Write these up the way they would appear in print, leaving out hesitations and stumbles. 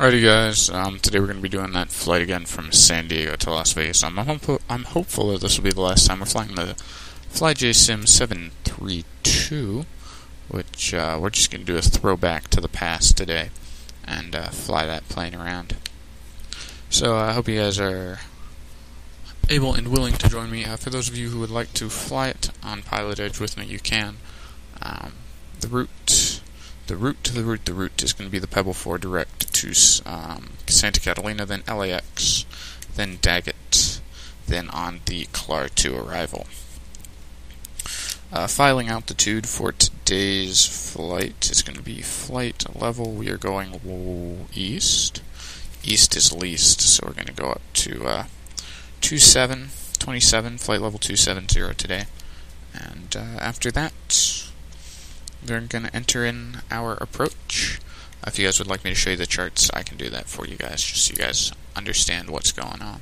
Alrighty guys, today we're going to be doing that flight again from San Diego to Las Vegas. I'm hopeful that this will be the last time we're flying the FlyJSim 732, which we're just going to do a throwback to the past today and fly that plane around. So I hope you guys are able and willing to join me. For those of you who would like to fly it on PilotEdge with me, you can. The route is going to be the Pebble 4 direct to Santa Catalina, then LAX, then Daggett, then on the KLAS 2 arrival. Filing altitude for today's flight is going to be flight level. We are going east. East is least, so we're going to go up to 27, flight level 270 today. And after that, we're going to enter in our approach. If you guys would like me to show you the charts, I can do that for you guys, just so you guys understand what's going on.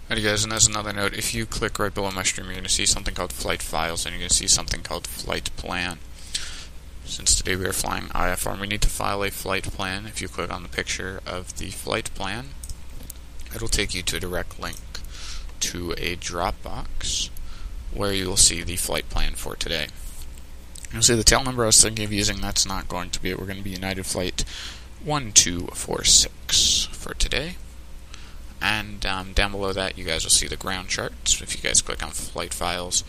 Alrighty guys, and as another note, if you click right below my stream, you're going to see something called Flight Files, and you're going to see something called Flight Plan. Since today we are flying IFR, we need to file a flight plan. If you click on the picture of the flight plan, it'll take you to a direct link to a Dropbox where you will see the flight plan for today. You'll see the tail number I was thinking of using. That's not going to be it. We're going to be United Flight 1246 for today. And down below that, you guys will see the ground charts. If you guys click on Flight Files,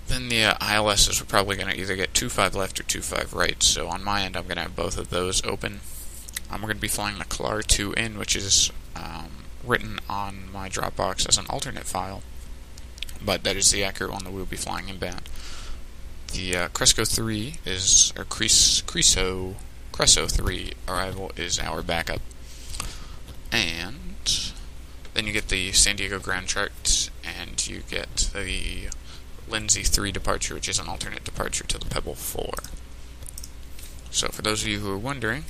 then the ILSs are probably going to either get 25 left or 25 right. So on my end, I'm going to have both of those open. We're going to be flying the KLAS 2 in, which is written on my Dropbox as an alternate file, but that is the accurate one that we'll be flying inbound. The Creso 3 arrival is our backup. And then you get the San Diego ground chart, and you get the Lindsay 3 departure, which is an alternate departure to the Pebble 4. So for those of you who are wondering,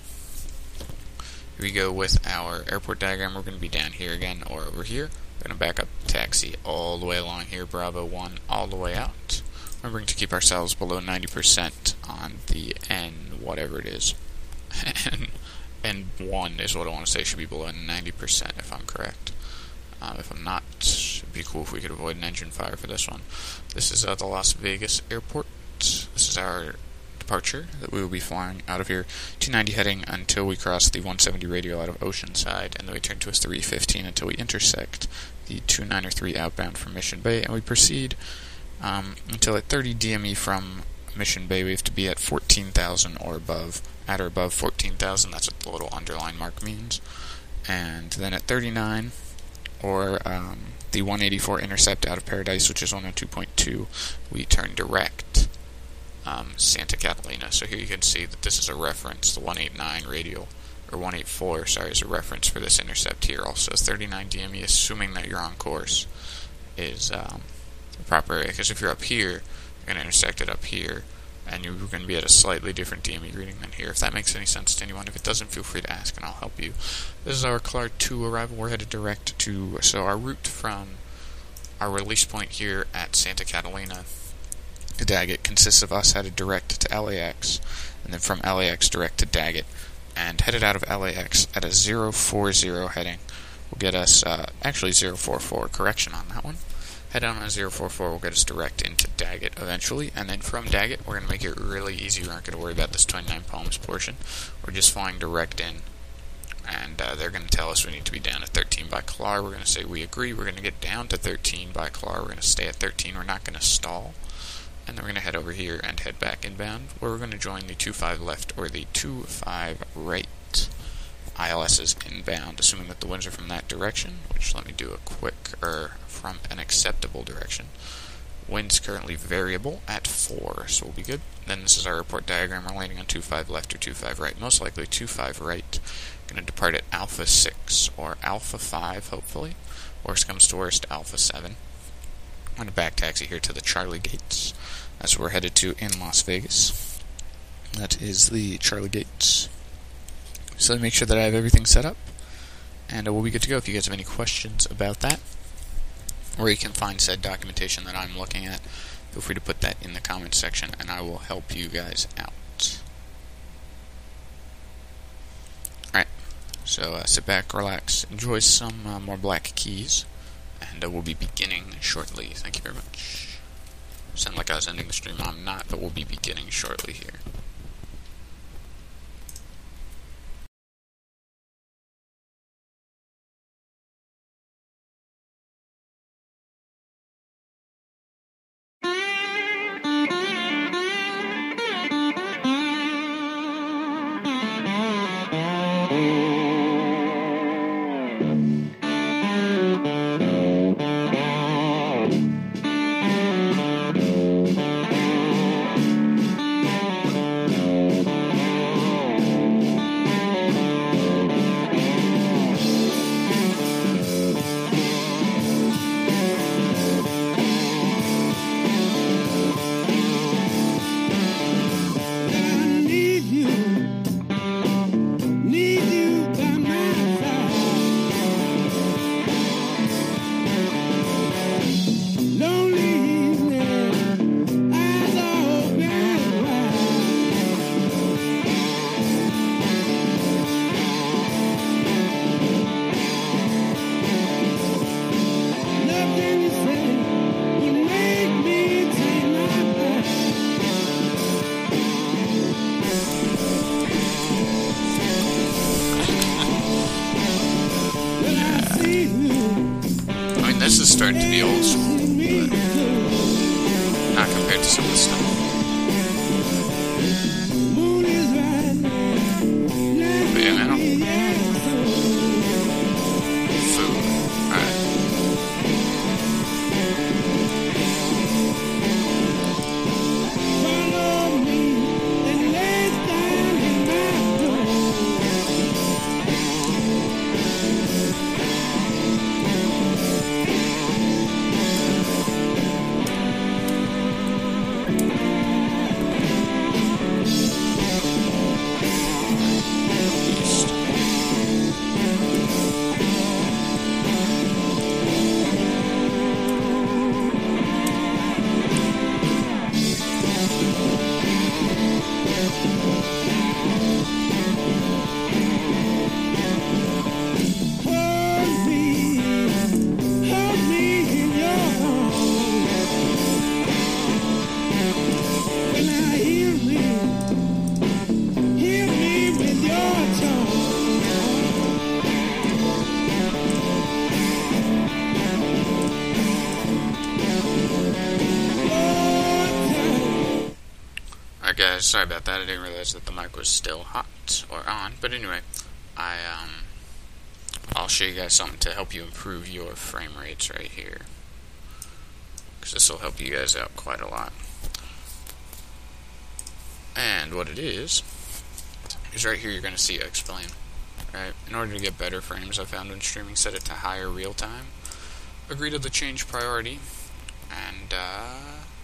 here we go with our airport diagram. We're going to be down here again or over here. We're going to back up taxi all the way along here, Bravo 1, all the way out. Remembering to keep ourselves below 90% on the N, whatever it is. N1 is what I want to say, should be below 90% if I'm correct. If I'm not, it'd be cool if we could avoid an engine fire for this one. This is the Las Vegas airport. This is our departure that we will be flying out of here, 290 heading until we cross the 170 radial out of Oceanside, and then we turn to 315 until we intersect the 293 outbound from Mission Bay, and we proceed until at 30 DME from Mission Bay. We have to be at 14,000 or above. At or above 14,000, that's what the little underline mark means. And then at 39, or the 184 intercept out of Paradise, which is 102.2, we turn direct Santa Catalina. So here you can see that this is a reference. The 189 radial, or 184, sorry, is a reference for this intercept here. Also, 39 DME, assuming that you're on course, is the proper area. Because if you're up here, you're going to intersect it up here, and you're going to be at a slightly different DME reading than here. If that makes any sense to anyone. If it doesn't, feel free to ask, and I'll help you. This is our Clark 2 arrival. We're headed direct to, so our route from our release point here at Santa Catalina to Daggett consists of us headed direct to LAX, and then from LAX direct to Daggett, and headed out of LAX at a 040 heading will get us, actually 044, correction on that one. Head on a 044 will get us direct into Daggett eventually, and then from Daggett we're going to make it really easy. We aren't going to worry about this 29 Palms portion. We're just flying direct in, and they're going to tell us we need to be down at 13 by Klar. We're going to say we agree. We're going to get down to 13 by Klar. We're going to stay at 13. We're not going to stall. And then we're going to head over here and head back inbound, where we're going to join the 25 left or the 25 right ILS's inbound, assuming that the winds are from that direction, which let me do a quick, from an acceptable direction. Wind's currently variable at 4, so we'll be good. Then this is our report diagram. We're landing on 25 left or 25 right, most likely 25 right. Going to depart at Alpha 6 or Alpha 5, hopefully. Worst comes to worst, Alpha 7. I'm going to back taxi here to the Charlie Gates. That's where we're headed to in Las Vegas. That is the Charlie Gates. So make sure that I have everything set up, and we'll be good to go. If you guys have any questions about that, or you can find said documentation that I'm looking at, feel free to put that in the comments section, and I will help you guys out. Alright, so sit back, relax, enjoy some more Black Keys, and we'll be beginning shortly. Thank you very much. Sound like I was ending the stream. I'm not, but we'll be beginning shortly here. This is starting to be old school, but not compared to some of the stuff. But yeah, man, food. Alright. sorry about that. I didn't realize that the mic was still hot or on. But anyway, I'll show you guys something to help you improve your frame rates right here, because this will help you guys out quite a lot. And what it is right here. You're going to see it explain. Right? In order to get better frames, I found when streaming, set it to higher real time. Agree to the change priority, and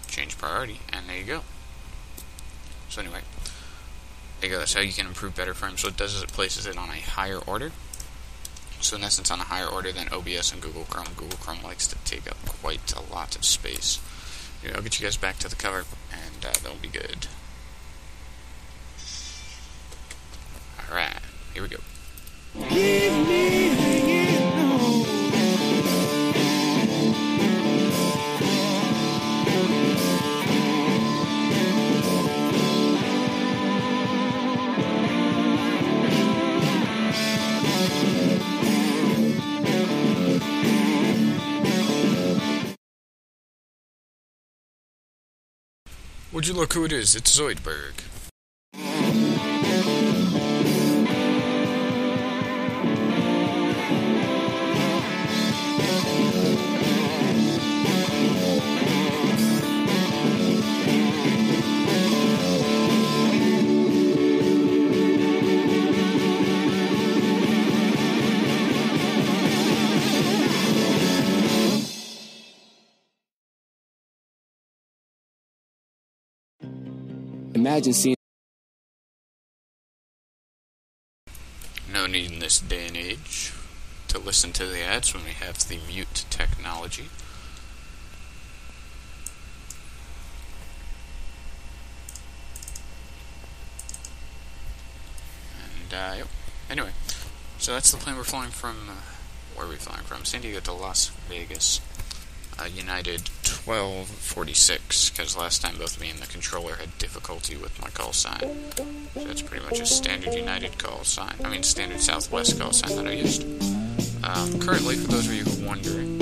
change priority, and there you go. So anyway, there you go. That's how you can improve better frames. So what it does is it places it on a higher order. So in essence, on a higher order than OBS and Google Chrome. Google Chrome likes to take up quite a lot of space. Anyway, I'll get you guys back to the cover, and that'll be good. Alright, here we go. Would you look who it is? It's Zoidberg. Imagine seeing. No need in this day and age to listen to the ads when we have the mute technology. And yep. Anyway, so that's the plane we're flying from. Where are we flying from? San Diego to Las Vegas. United 1246, because last time both me and the controller had difficulty with my call sign. So that's pretty much a standard United call sign. I mean, standard Southwest call sign that I used. Currently, for those of you who are wondering,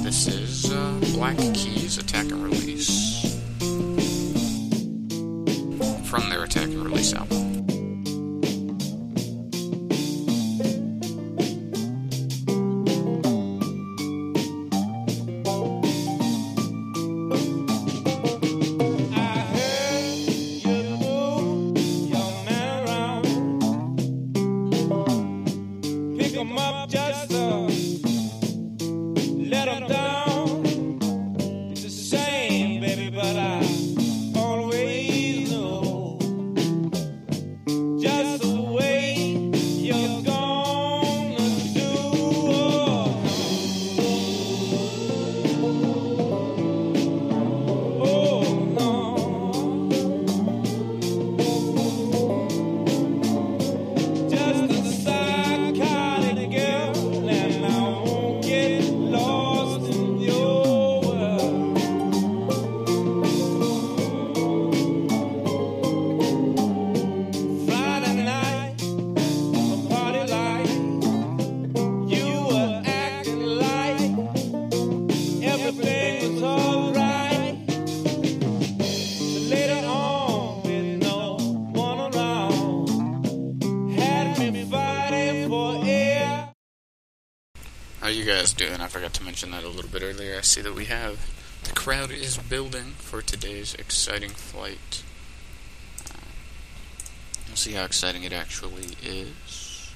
this is Black Keys Attack and Release from their Attack and Release album. How you guys doing? I forgot to mention that a little bit earlier. I see that the crowd is building for today's exciting flight. We'll see how exciting it actually is.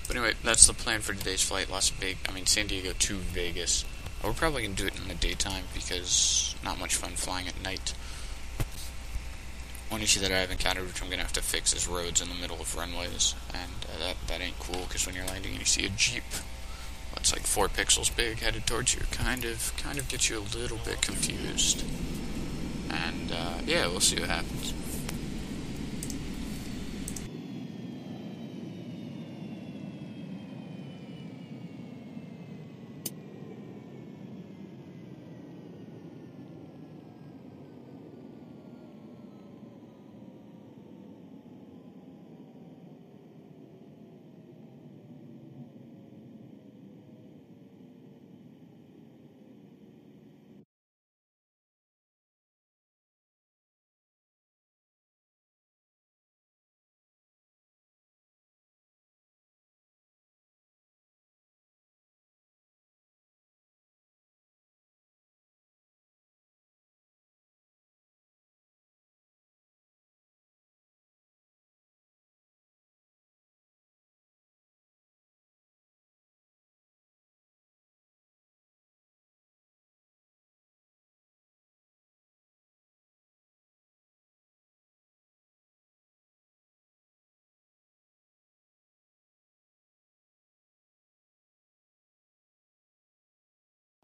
But anyway, that's the plan for today's flight. San Diego to Vegas. We're probably going to do it in the daytime because not much fun flying at night. One issue that I've encountered, which I'm going to have to fix, is roads in the middle of runways. And that ain't cool, because when you're landing and you see a Jeep that's like 4 pixels big headed towards you, kind of gets you a little bit confused. And yeah, we'll see what happens.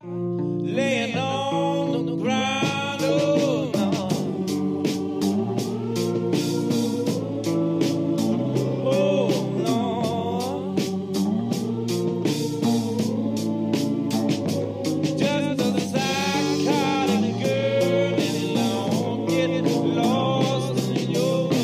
Laying on the ground, oh no. Oh no. Just a psychotic girl and I'll get lost in your world.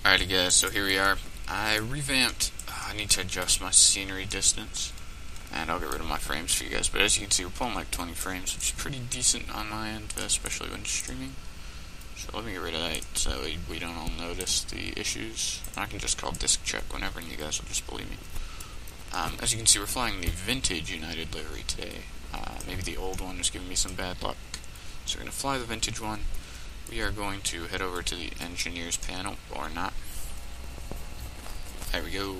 Alrighty guys, so here we are. I revamped, I need to adjust my scenery distance, and I'll get rid of my frames for you guys, but as you can see we're pulling like 20 frames, which is pretty decent on my end, especially when streaming. So let me get rid of that so we don't all notice the issues. I can just call disk check whenever and you guys will just believe me. As you can see we're flying the vintage United livery today. Maybe the old one was giving me some bad luck. So we're going to fly the vintage one. We are going to head over to the engineers panel, or not. There we go. Go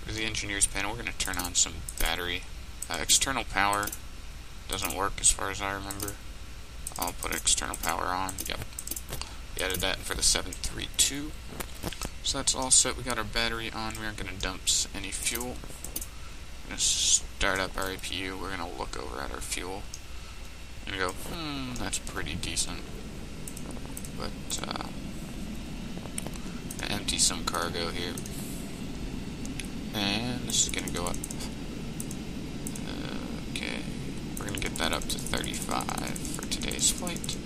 to the engineers panel. We're going to turn on some battery. External power doesn't work as far as I remember. I'll put external power on. Yep. We added that for the 732. So that's all set. We got our battery on. We aren't going to dump any fuel. We're going to start up our APU. We're going to look over at our fuel and go, that's pretty decent. But, empty some cargo here. And this is going to go up. Okay. We're going to get that up to 35 for today's flight.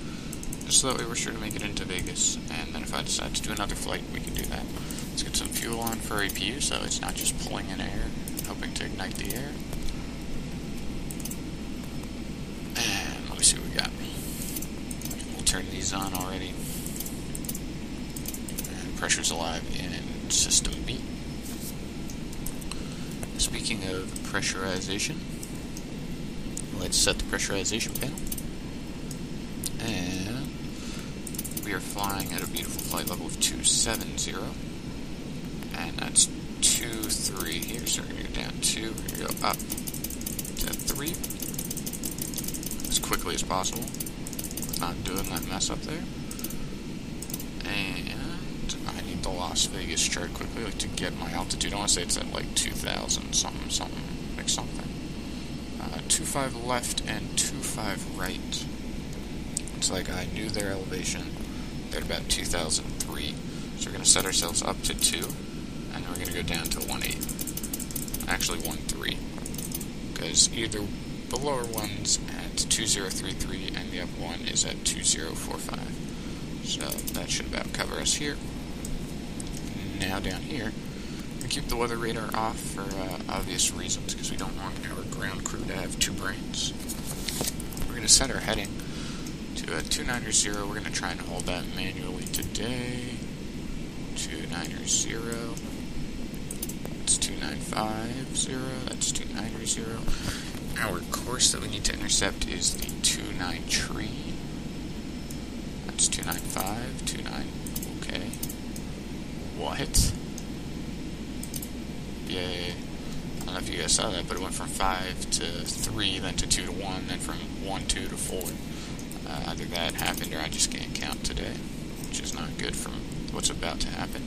Just so that way we're sure to make it into Vegas. And then if I decide to do another flight, we can do that. Let's get some fuel on for our APU so it's not just pulling in air, hoping to ignite the air. And let me see what we got. We'll turn these on already. And pressure's alive in System B. Speaking of pressurization, let's set the pressurization panel. And we are flying at a beautiful flight level of 270. And that's 2-3 here, so we're going to go down 2, we're going to go up to 3 as quickly as possible, not doing that mess up there. And I need the Las Vegas chart quickly, like to get my altitude. I want to say it's at like 2,000 something, like something. 2.5 left and 2.5 right. It's like I knew their elevation. They're at about 2003. So we're going to set ourselves up to 2, and we're going to go down to 1.8. Actually 1.3. Because either the lower one's at 2033 and the upper one is at 2045. So that should about cover us here. now down here. We keep the weather radar off for obvious reasons, because we don't want our ground crew to have two brains. We're going to set our heading to 290. We're going to try and hold that manually today. 290. That's 2950. That's 290. Our course that we need to intercept is the 29 tree. That's 295, 29. Okay. What? Yay. I don't know if you guys saw that, but it went from 5 to 3, then to 2 to 1, then from 1, 2 to 4. Either that happened or I just can't count today, which is not good from what's about to happen,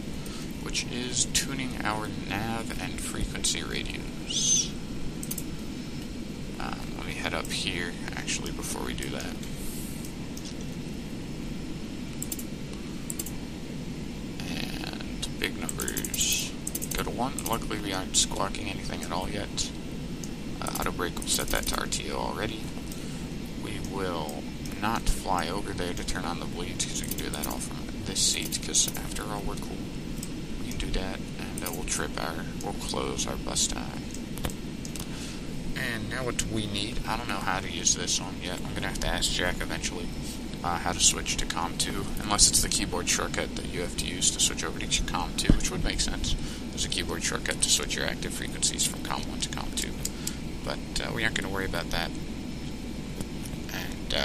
which is tuning our nav and frequency radios. Let me head up here, actually, before we do that. And big numbers go to 1. Luckily, we aren't squawking anything at all yet. Auto brake will set that to RTO already. We will not fly over there to turn on the bleeds, because we can do that all from this seat, because after all, we're cool. We can do that, and we'll close our bus tie. And now what do we need? I don't know how to use this one yet. I'm going to have to ask Jack eventually how to switch to COM 2, unless it's the keyboard shortcut that you have to use to switch over to COM 2, which would make sense. There's a keyboard shortcut to switch your active frequencies from COM 1 to COM 2. But we aren't going to worry about that. And,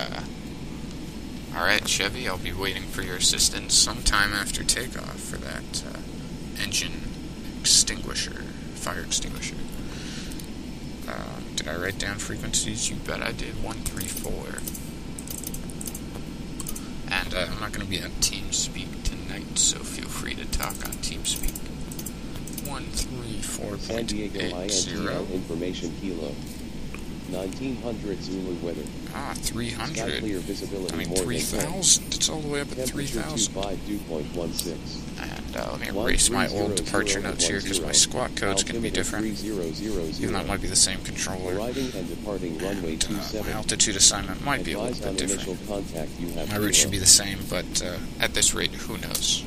alright, Chevy, I'll be waiting for your assistance sometime after takeoff for that engine extinguisher, fire extinguisher. Did I write down frequencies? You bet I did. 134. And I'm not going to be on TeamSpeak tonight, so feel free to talk on TeamSpeak. 134.80. San Diego INTL information kilo. 1900 Zulu weather. 300. Sky clear visibility. I mean, more 3,000. It's all the way up at 3,000. 25.16. And let me erase my old departure notes here, because my squawk code's going to be different. Even though it might be the same controller. Arriving and departing runway 27. My altitude assignment might be a little bit different. My route should be the same, but at this rate, who knows?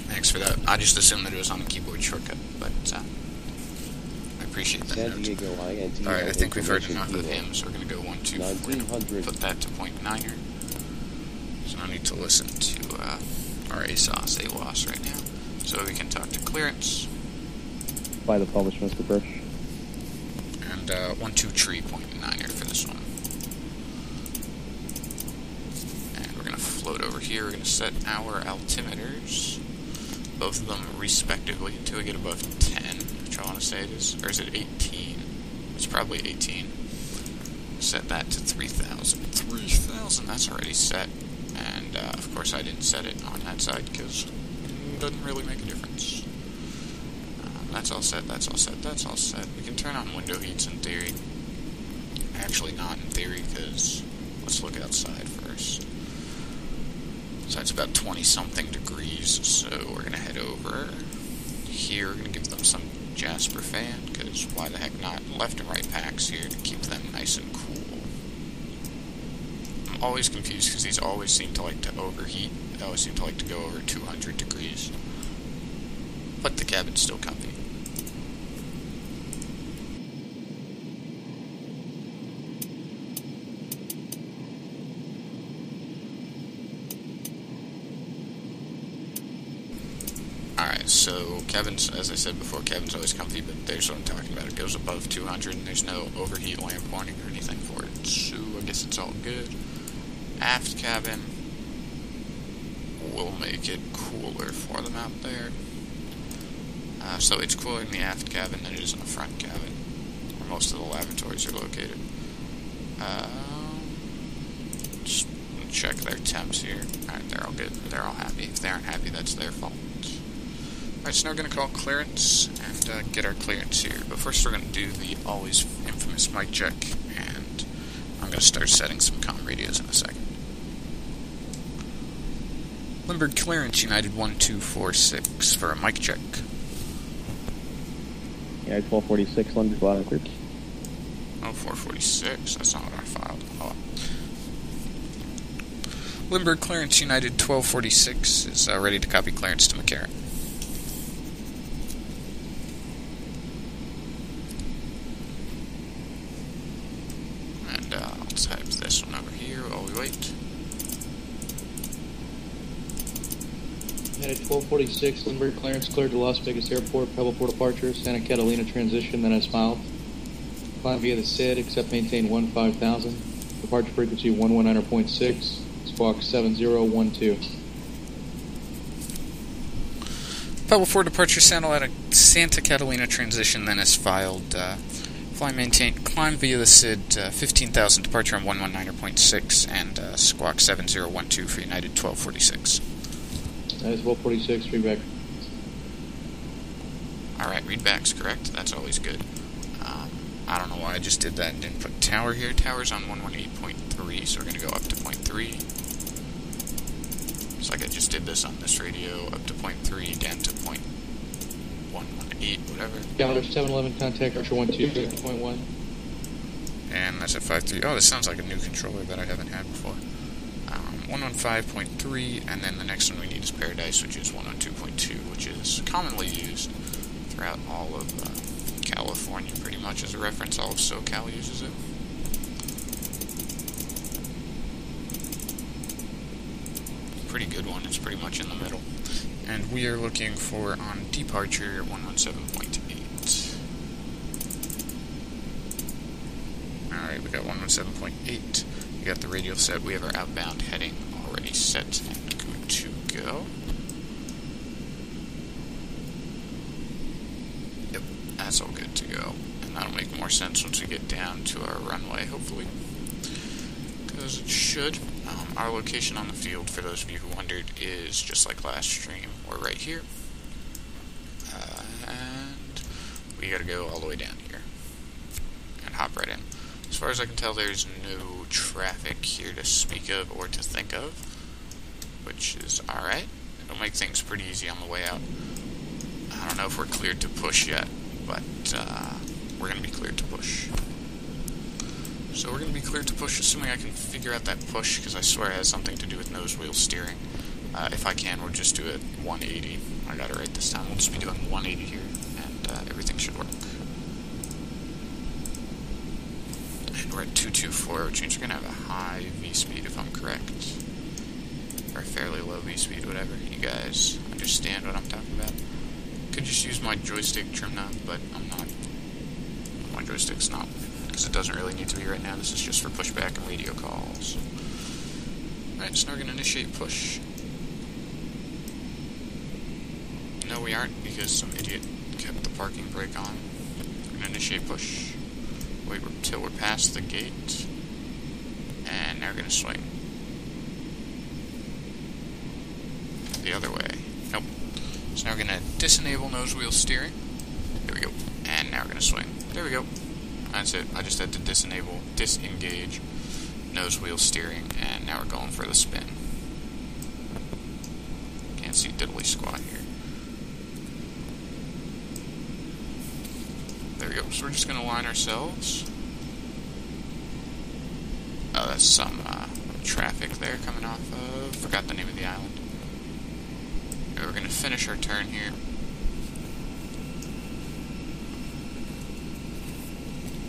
Thanks for that. I just assumed that it was on the keyboard shortcut, but I appreciate that note. Alright, I think we've heard enough of him, so we're going to go 1, 2, 4. Put that to 0.9er. So no need to listen to our ASOS right now. So we can talk to clearance. By the published, Mr. Birch. And 1, 2 tree 0.9er for this one. And we're going to float over here. We're going to set our altimeters, both of them respectively, until we get above 10, which I want to say it is. Or is it 18? It's probably 18. Set that to 3,000. 3,000, that's already set. And, of course, I didn't set it on that side, because it doesn't really make a difference. That's all set, that's all set, that's all set. We can turn on window heats in theory. Actually not in theory, because let's look outside first. So it's about 20-something degrees, so we're going to head over here. We're going to give them some Jasper fan, because why the heck not? Left and right packs here to keep them nice and cool. I'm always confused, because these always seem to like to overheat. They always seem to like to go over 200 degrees. But the cabin's still comfy. Alright, so cabin's, as I said before, cabin's always comfy, but there's what I'm talking about. It goes above 200 and there's no overheat lamp warning or anything for it. So I guess it's all good. Aft cabin will make it cooler for them out there. So it's cooler in the aft cabin than it is in the front cabin, where most of the lavatories are located. Just check their temps here. Alright, they're all good. They're all happy. If they aren't happy, that's their fault. Alright, so now we're going to call clearance and get our clearance here. But first we're going to do the always infamous mic check, and I'm going to start setting some comm radios in a second. Limburg clearance, United 1246 for a mic check. United 1246, Limburg, loud and clear. Oh, 446, that's not what I filed. Oh. Limburg clearance United 1246 is ready to copy clearance to McCarran. And I'll type this one over here while we wait. United 1246, Limburg clearance cleared to Las Vegas Airport, Pebble Port departure, Santa Catalina transition, then as filed. Climb via the SID, except maintain 15,000. Departure frequency 119.6, squawk 7012. Pebble Port departure, Santa Catalina transition, then as filed. Climb via the SID, 15,000, departure on 119.6, and squawk 7012 for United 1246. That is 1246, feedback. Alright, readback's correct. That's always good. I don't know why I just did that and didn't put tower here. Tower's on 118.3, so we're going to go up to 0.3. It's like I just did this on this radio, up to 0.3, down to 0.118, whatever. Calendar 711, contact Archer 12.1. And that's at 5.3. Oh, this sounds like a new controller that I haven't had before. 115.3, and then the next one we need is Paradise, which is 112.2, which is commonly used throughout all of California, pretty much as a reference. All of SoCal uses it. Pretty good one. It's pretty much in the middle. And we are looking for on departure 117.8. Alright, we got 117.8. We got the radial set. We have our outbound heading already set and good to go. Yep, that's all good to go. And that'll make more sense once we get down to our runway, hopefully. Because it should. Our location on the field, for those of you who wondered, is just like last stream. We're right here. And we gotta go all the way down here. And hop right in. As far as I can tell, there's no traffic here to speak of or to think of, which is alright. It'll make things pretty easy on the way out. I don't know if we're cleared to push yet, but we're going to be cleared to push. So we're going to be cleared to push, assuming I can figure out that push, because I swear it has something to do with nose wheel steering. If I can, we'll just do it 180. I got it right this time. We'll just be doing 180 here, and everything should work. We're at 224, which means we're going to have a high V-speed if I'm correct. Or a fairly low V-speed, whatever. You guys understand what I'm talking about. Could just use my joystick trim knob, but I'm not. My joystick's not, because it doesn't really need to be right now. This is just for pushback and radio calls. Alright, so now we're going to initiate push. No, we aren't, because some idiot kept the parking brake on. We're going to initiate push. Wait until we're past the gate, and now we're going to swing the other way. Nope. So now we're going to disenable nose wheel steering. There we go. And now we're going to swing. There we go. That's it. I just had to disengage nose wheel steering, and now we're going for the spin. Can't see diddly squat here. There we go. So we're just going to line ourselves. Oh, that's some traffic there coming off of... Forgot the name of the island. Okay, we're going to finish our turn here.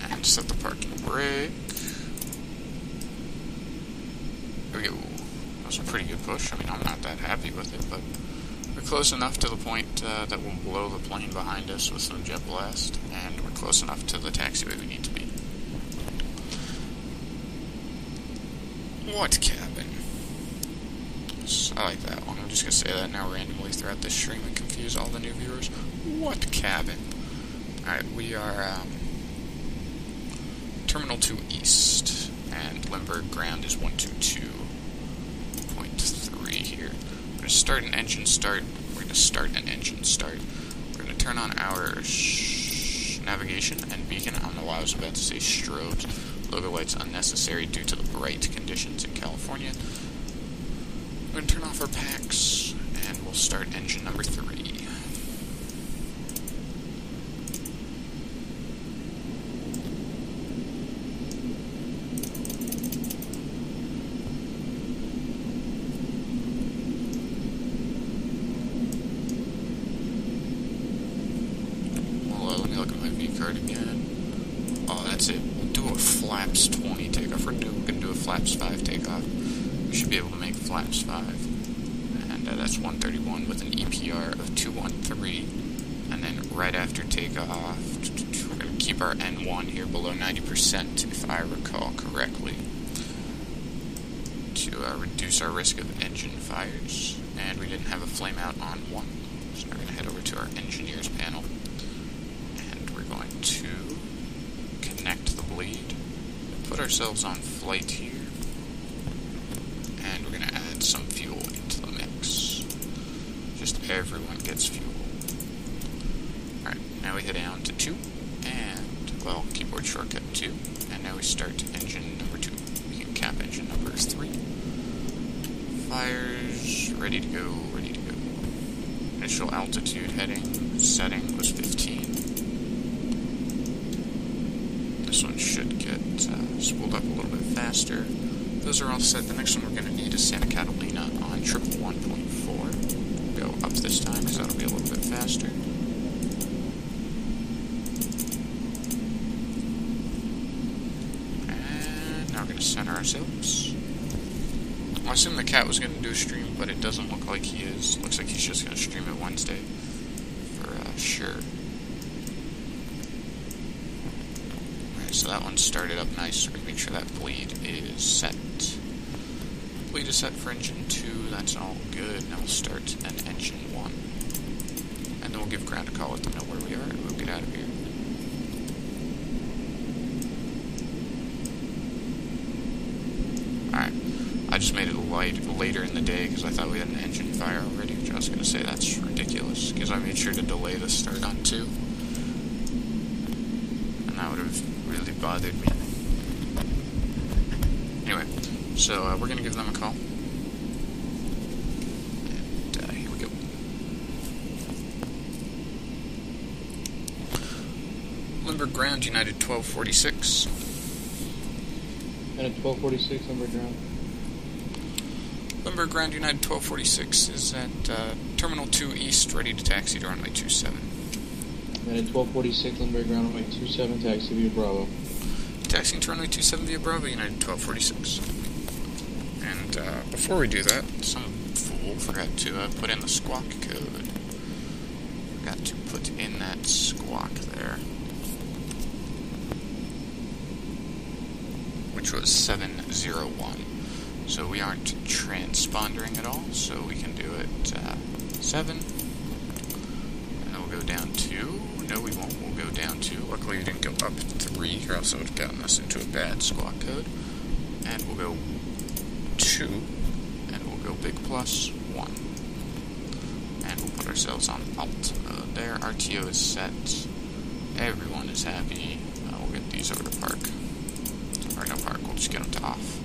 And set the parking brake. There we go. That was a pretty good push. I mean, I'm not that happy with it, but... We're close enough to the point that we'll blow the plane behind us with some jet blast, and we're close enough to the taxiway we need to be. What cabin? So, I like that one. I'm just going to say that now randomly throughout this stream and confuse all the new viewers. What cabin? Alright, we are Terminal 2 East, and Limburg ground is 122.3 here. We're going to start an engine start. We're going to start an engine start. We're going to turn on our navigation and beacon. I don't know why I was about to say strobes. Logo lights unnecessary due to the bright conditions in California. We're going to turn off our packs, and we'll start engine number 3. flaps 20 takeoff. We're going to do a flaps 5 takeoff. We should be able to make flaps 5. And that's 131 with an EPR of 213. And then right after takeoff, we're going to keep our N1 here below 90%, if I recall correctly, to reduce our risk of engine fires. And we didn't have a flame out on 1, so we're going to head over to our engineers panel. And we're going to connect the bleed, put ourselves on flight here, and we're going to add some fuel into the mix. Just everyone gets fuel. Alright, now we head down to 2, and, well, keyboard shortcut 2, and now we start engine number 2. We can cap engine number 3. Fires, ready to go, ready to go. Initial altitude heading, setting was 15. This one should get spooled up a little bit faster. Those are all set. The next one we're going to need is Santa Catalina on 111.4. Go up this time because that'll be a little bit faster. And now we're going to center ourselves. I assume the cat was going to do a stream, but it doesn't look like he is. Looks like he's just going to stream it Wednesday for sure. So that one started up nice, so we're going to make sure that bleed is set. Bleed is set for engine 2, that's all good. Now we'll start an engine 1. And then we'll give ground a call, let them know where we are, and we'll get out of here. Alright, I just made it later in the day because I thought we had an engine fire already, which I was going to say that's ridiculous, because I made sure to delay the start on 2. And that would have really bothered me. Anyway, so we're going to give them a call. And here we go. Limburg ground, United 1246. United 1246, Limburg ground. Limburg ground, United 1246 is at Terminal 2 East, ready to taxi to runway 27. United 1246, Limburg ground, runway 27, taxi via Bravo. Taxiing to runway 27 via Bravo, United 1246. And before we do that, some fool forgot to put in the squawk code. Forgot to put in that squawk there, which was 701. So we aren't transpondering at all, so we can do it 7. And then we'll go down 2. No, we won't. We'll go down 2. Luckily, we didn't go up 3, or else it would have gotten us into a bad squawk code. And we'll go 2, and we'll go big plus 1. And we'll put ourselves on alt mode there. RTO is set. Everyone is happy. We'll get these over to park. Or no park, we'll just get them to off.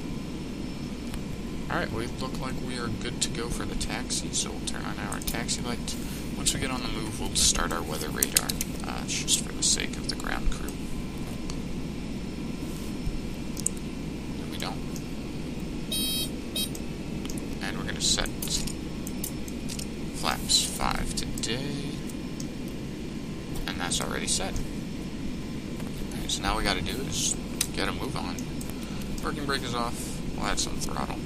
Alright, we look like we are good to go for the taxi, so we'll turn on our taxi light. Once we get on the move, we'll start our weather radar, just for the sake of the ground crew. No, we don't. And we're going to set flaps 5 today. And that's already set. Alright, so now all we got to do is get a move on. Parking brake is off. We'll add some throttle.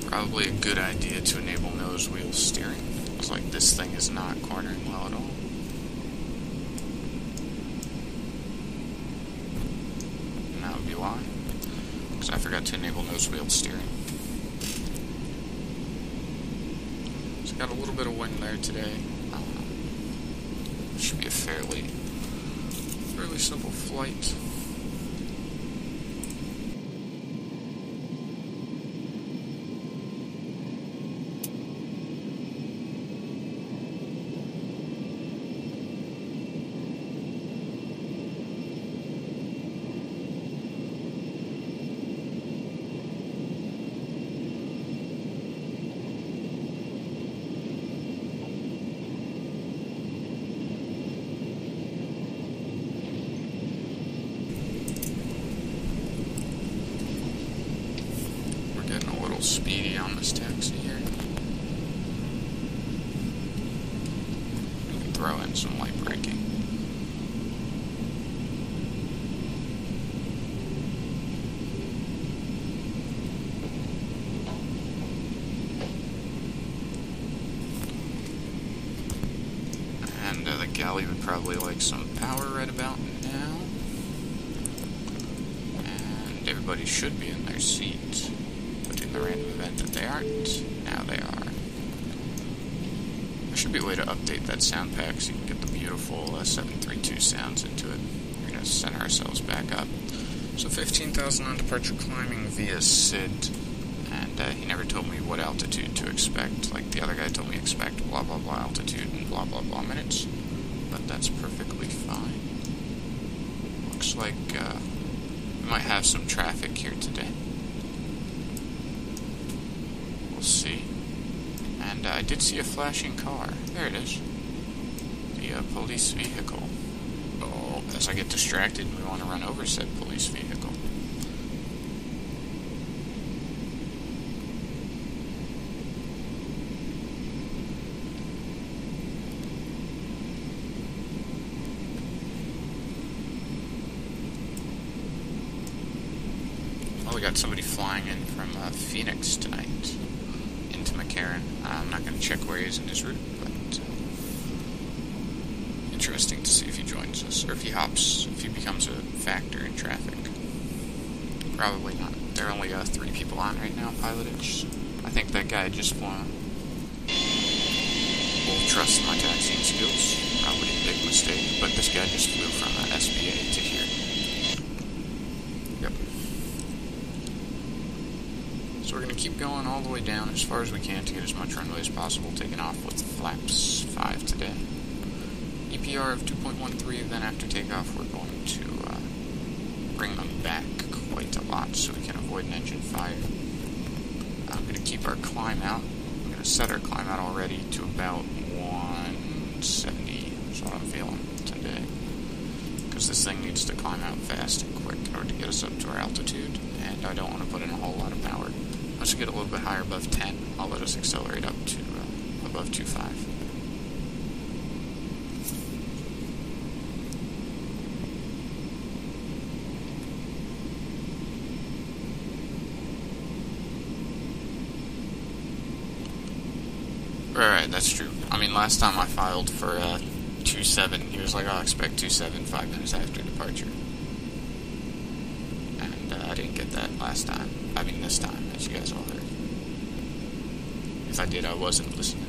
Probably a good idea to enable nose wheel steering. It's like this thing is not cornering well at all. And that would be why. Because I forgot to enable nose wheel steering. So got a little bit of wind there today. Should be a fairly simple flight. this taxi here. We can throw in some light braking. And the galley would probably like some power right about now. And everybody should be in their seat. But in the random event that they aren't, now they are. There should be a way to update that sound pack so you can get the beautiful 732 sounds into it. We're going to center ourselves back up. So 15,000 on departure climbing via SID. And he never told me what altitude to expect. Like the other guy told me expect blah blah blah altitude and blah blah blah minutes. But that's perfectly fine. Looks like we might have some traffic here today. We'll see. And I did see a flashing car. There it is. The police vehicle. Oh, as I get distracted, we want to run over said police vehicle. We got somebody flying in from Phoenix tonight into McCarran. I'm not going to check where he is in his route, but interesting to see if he joins us, or if he becomes a factor in traffic. Probably not. There are only 3 people on right now, PilotEdge. I think that guy just flown. Will trust my taxiing skills. Probably a big mistake, but this guy just flew from SBA to here. Yep. So we're going to keep going all the way down as far as we can to get as much runway as possible, taking off with flaps 5 today. EPR of 2.13, then after takeoff we're going to bring them back quite a lot so we can avoid an engine fire. I'm going to keep our climb out. I'm going to set our climb out already to about 170, that's what I'm feeling today. Because this thing needs to climb out fast and quick in order to get us up to our altitude, and I don't want to put in a whole lot of power. Once we get a little bit higher, above 10, I'll let us accelerate up to above 2.5. Alright, that's true. I mean, last time I filed for 2.7, he was like, I'll expect 2.7 5 minutes after departure. And I didn't get that last time. I mean, this time, as you guys all heard. If I did, I wasn't listening.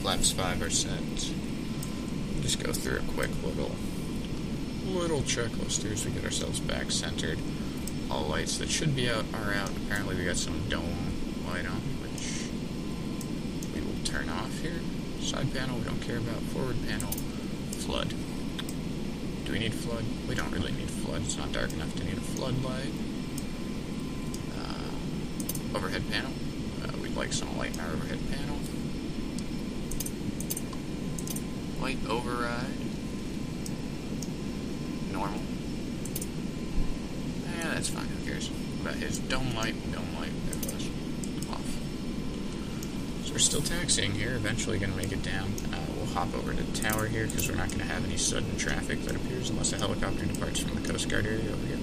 Flaps 5 are set. Just go through a quick little checklist here as we get ourselves back centered. All lights that should be out are out. Apparently we got some dome light on, which we will turn off here. Side panel we don't care about. Forward panel, flood. Do we need flood? We don't really need flood. It's not dark enough to need a floodlight. Overhead panel. We'd like some light in our overhead panel. Light override. Normal. That's fine, who cares? About his dome light, there it was. Off. So we're still taxiing here, eventually going to make it down. We'll hop over to the tower here, because we're not going to have any sudden traffic that appears unless a helicopter departs from the Coast Guard area over here.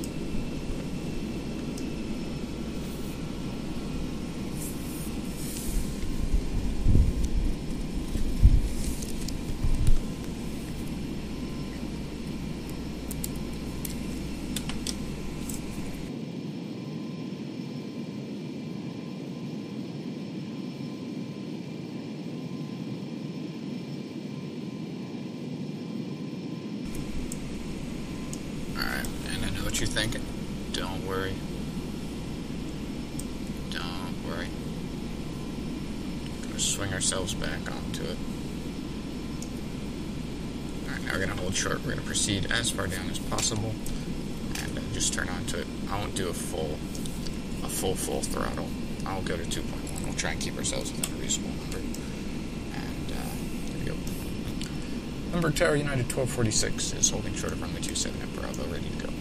What you're thinking? Don't worry. Don't worry. Gonna swing ourselves back onto it. Alright, now we're going to hold short. We're going to proceed as far down as possible. And just turn on to it. I won't do a full throttle. I'll go to 2.1. We'll try and keep ourselves within a reasonable number. And there we go. Hamburg Tower United 1246 is holding short of runway 27 at Bravo, ready to go.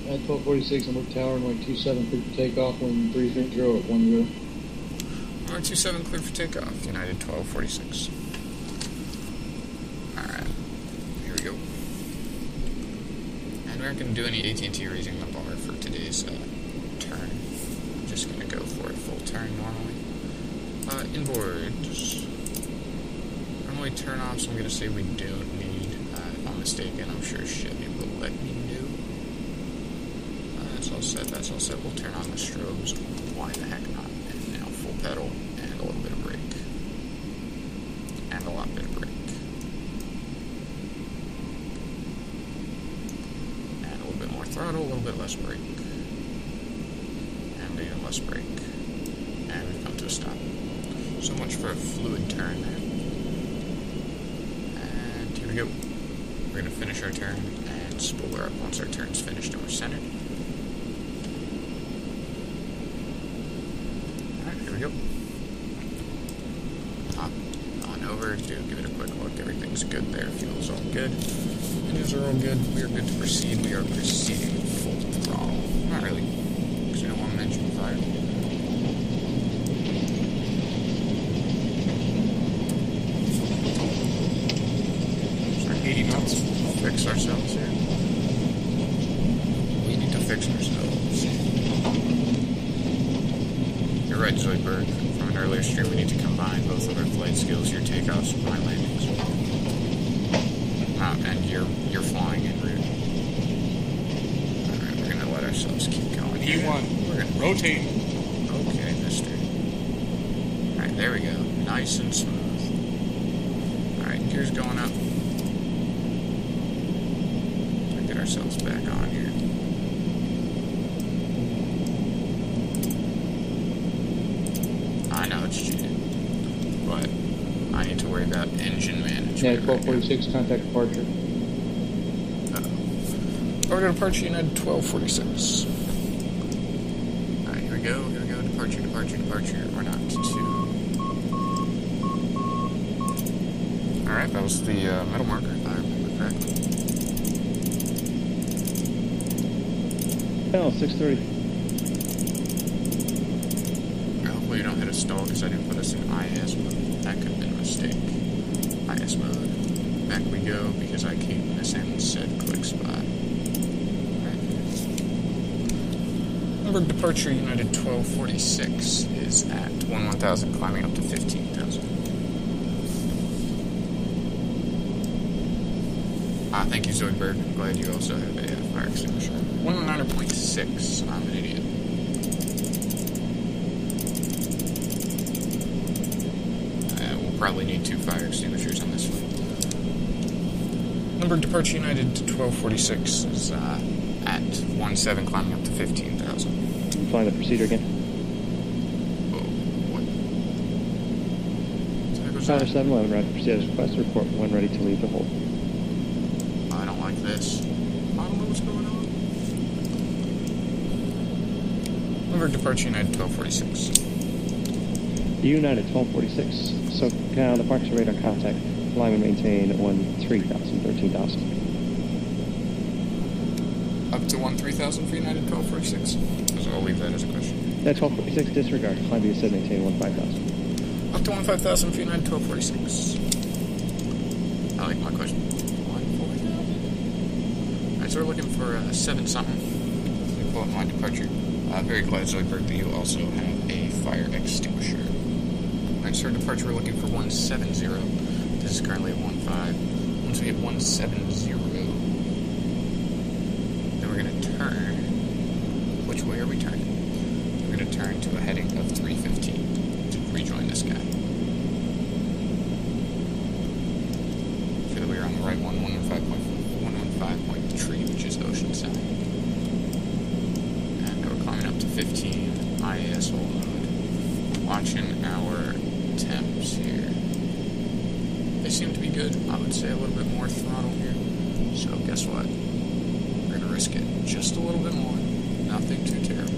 At 1246, Hamburg Tower, runway 27, clear for takeoff, wind 30 at 10. Runway 27 clear for takeoff, United 1246. Alright, here we go. And we aren't going to do any AT&T raising the bar for today's turn. I'm just going to go for a full turn normally. Inboards. Normally turn-offs, I'm going to say we don't need. If I'm mistaken, I'm sure Chevy will let me know. That's all set, that's all set. We'll turn on the strobes. Why the heck not? And now full pedal and a little bit of brake. And a lot bit of brake. And a little bit more throttle, a little bit less brake. And even less brake. And we've come to a stop. So much for a fluid turn there. And here we go. We're going to finish our turn and spoiler up once our turn's finished and we're centered. Alright, here we go. Hop on over to give it a quick look. Everything's good there. Fuel's all good. Engines are all good. We are good to proceed. We are proceeding full throttle. Not really, because we don't want an engine fire. Start 80 knots. Fix ourselves here. We need to fix ourselves. You're right, Zoidberg. From an earlier stream, we need to combine both of our flight skills, your takeoffs, my landings. And you're flying en route. Alright, we're gonna let ourselves keep going. E1. We're gonna Rotate. Okay, mister. Alright, there we go. Nice and smooth. Alright, gears going up. Let's get ourselves back on here. I know it's cheating, but I need to worry about engine management. Yeah, 1246, contact departure. Order departure United 1246. Alright, here we go, departure. We're not to 2. Alright, that was the middle marker, if I remember correctly. Oh, 6:30. Hopefully you don't hit a stall because I didn't put us in IS mode. That could have been a mistake. IS mode. Back we go because I keep missing said click spot. Hamburg departure United 1246 is at 11,000, climbing up to 15,000. Thank you, Zoidberg. I'm glad you also have a fire extinguisher. 109.6. I'm an idiot. We'll probably need 2 fire extinguishers on this one. Hamburg departure United 1246 is at 17, climbing up to 15,000. Flying the procedure again. Oh, what? Tower 711, route to proceed as requested. Report when ready to leave the hold. I don't like this. I don't know what's going on. Hamburg departure United 1246. United 1246. So the Parks radar contact. Climb and maintain 13,000. Up to 13,000 for United 1246? So I'll leave that as a question. Yeah, 1246 disregard. Climb via said maintain 15,000. Up to 15,000 for United 1246. I like my question. 140,000? Alright, so we're looking for 7 something. Let me pull up my departure. Very glad, Zoidberg, that you also have a fire extinguisher. Alright, so our departure we're looking for 170. This is currently at 15. Once we hit 170, then we're going to turn. Which way are we turning? We're going to turn to a heading of 315 to rejoin this guy. Sure that we are on the right one, 115.3, which is Oceanside. And we're climbing up to 15, IAS hold mode. Watching our temps here. they seem to be good. I would say a little bit more throttle here. So guess what? We're going to risk it just a little bit more. Nothing too terrible.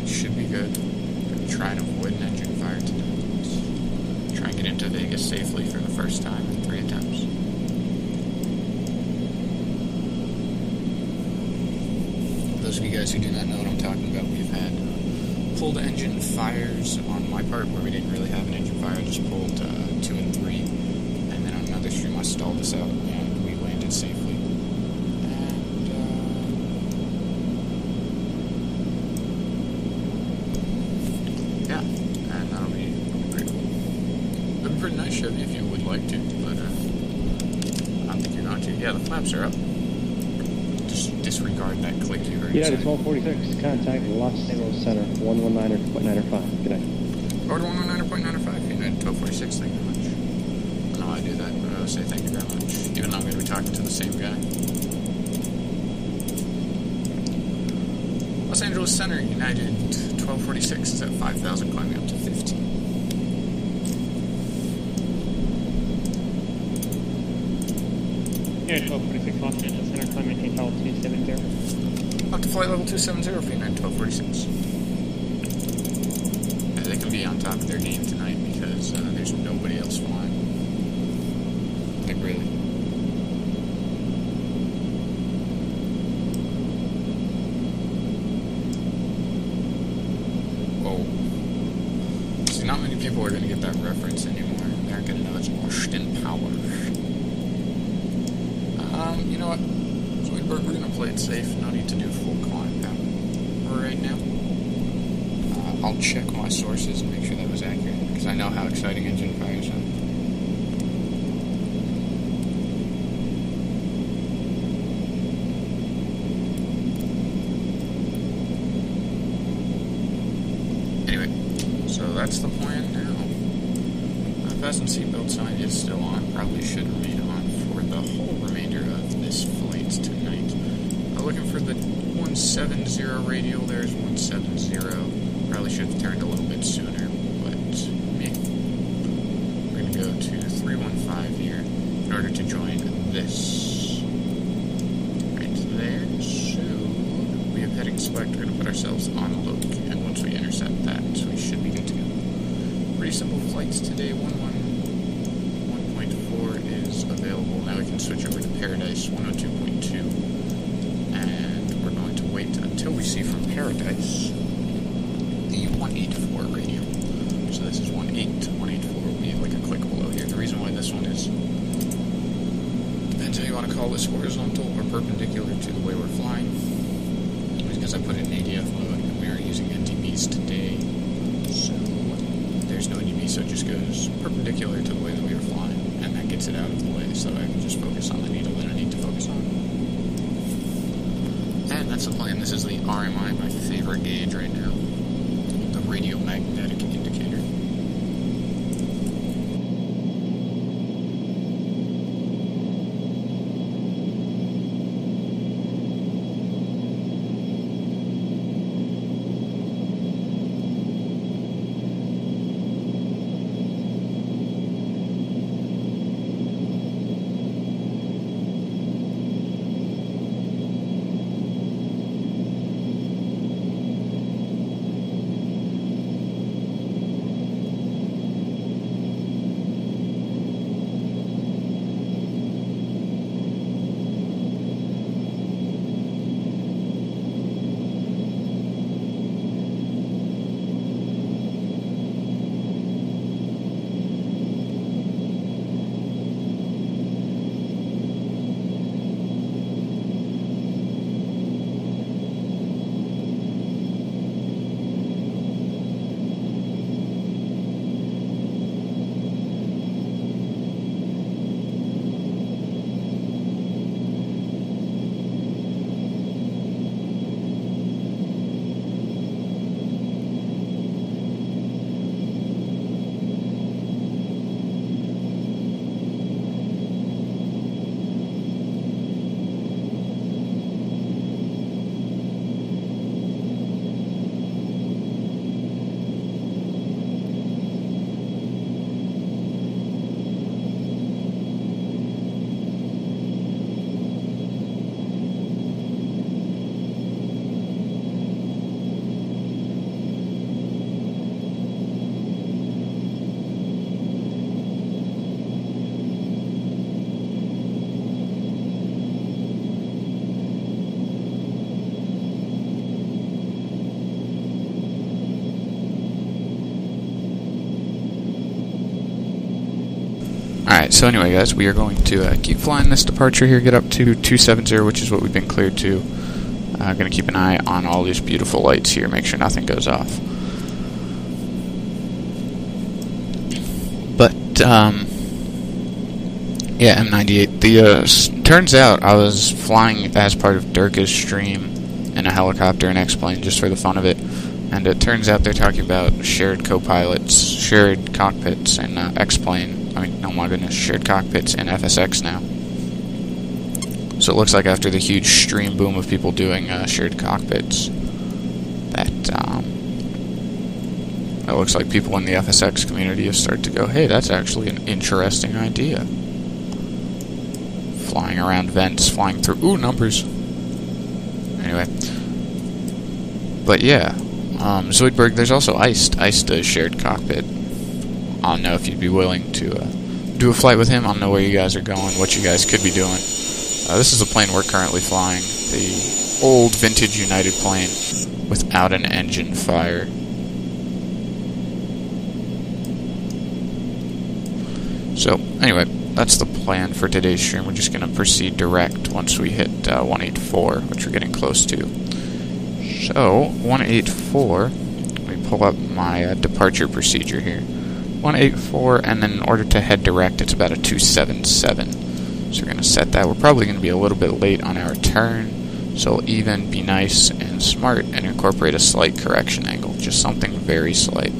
It should be good. I'm going to try and avoid an engine fire today. Try and get into Vegas safely for the first time in 3 attempts. Those of you guys who do not know what I'm talking about, we've had pulled engine fires on my part where we didn't really have an engine fire. I just pulled 2 and 3, and then on another stream I stalled this out and we landed safely. And yeah, and that'll be pretty cool. It'll be pretty nice Chevy if you would like to, but I don't think you're going to. Yeah, the flaps are up. Just disregard that click you heard. United 1246, contact Los Angeles Center, 119.905. Good night. Order 119.905, United 1246, thank you very much. I know I do that, but I always say thank you very much, even though I'm going to be talking to the same guy. Los Angeles Center, United 1246 is at 5,000, climbing up to 15. United 1246, Los Angeles Center, climb maintain level 270. Up to flight level 270 for United 1246. Yeah, they can be on top of their game tonight because there's nobody else flying. Like, really. Whoa. See, not many people are going to get that reference anymore. They aren't going to know it's Austin Powers. You know what? Zoidberg, we're going to play it safe. No need to do full climb power right now. I'll check my sources and make sure that was accurate, because I know how exciting engine fires are. Anyway, so that's the plan now. Fasten seatbelt sign is still on. Probably should remain on for the whole remainder of this flight tonight. Looking for the 170 radial. There's 170. Probably should have turned a little bit sooner, but meh. We're going to go to 315 here in order to join this. Right there. So we have heading select. We're going to put ourselves on look, and once we intercept that, we should be good to go. Pretty simple flights today. 1.4 is available. Now we can switch over to Paradise 102.2. And we're going to wait until we see from Paradise the 184 radio. So this is 184 will be like a click below here. The reason why this one is, depends how you want to call this, horizontal or perpendicular to the way we're flying, because I put it in ADF mode and we aren't using NTBs today. So there's no NTB, so it just goes perpendicular to the way that we were flying, and that gets it out of the way so I can just focus on the needle that I need to focus on. And that's the plan. This is the RMI, my favorite gauge right now. The radiomagnetic indicator. Alright, so anyway guys, we are going to keep flying this departure here, get up to 270, which is what we've been cleared to. Going to keep an eye on all these beautiful lights here, make sure nothing goes off. But, yeah, M98. Turns out I was flying as part of Durka's stream in a helicopter and X-plane just for the fun of it. And it turns out they're talking about shared co-pilots, shared cockpits in X-plane. I mean, oh my goodness, shared cockpits in FSX now. So it looks like after the huge stream boom of people doing shared cockpits, that it looks like people in the FSX community have started to go, hey, that's actually an interesting idea. Flying around vents, flying through, ooh, numbers. Anyway. But yeah, Zoidberg, there's also Iced. Iced does shared cockpit. I don't know if you'd be willing to do a flight with him. I don't know where you guys are going, what you guys could be doing. This is the plane we're currently flying, the old vintage United plane without an engine fire. So, anyway, that's the plan for today's stream. We're just going to proceed direct once we hit 184, which we're getting close to. So, 184, let me pull up my departure procedure here. 184, and then in order to head direct, it's about a 277. So we're going to set that. We're probably going to be a little bit late on our turn, so we'll even be nice and smart and incorporate a slight correction angle, just something very slight.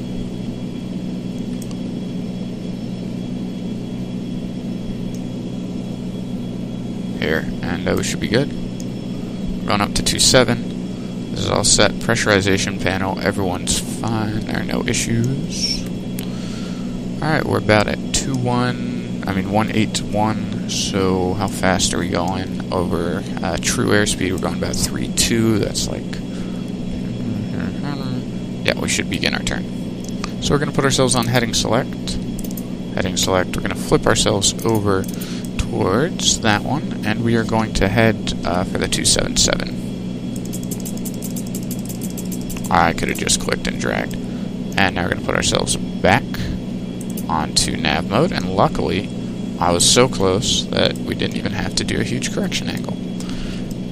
Here, and we should be good. We're going up to 27. This is all set. Pressurization panel, everyone's fine. There are no issues. Alright, we're about at 181, so how fast are we going? Over true airspeed, we're going about 3.2, that's like... Yeah, we should begin our turn. So we're going to put ourselves on heading select. Heading select, we're going to flip ourselves over towards that one, and we are going to head for the 277. I could have just clicked and dragged. And now we're going to put ourselves back onto nav mode, and luckily I was so close that we didn't even have to do a huge correction angle.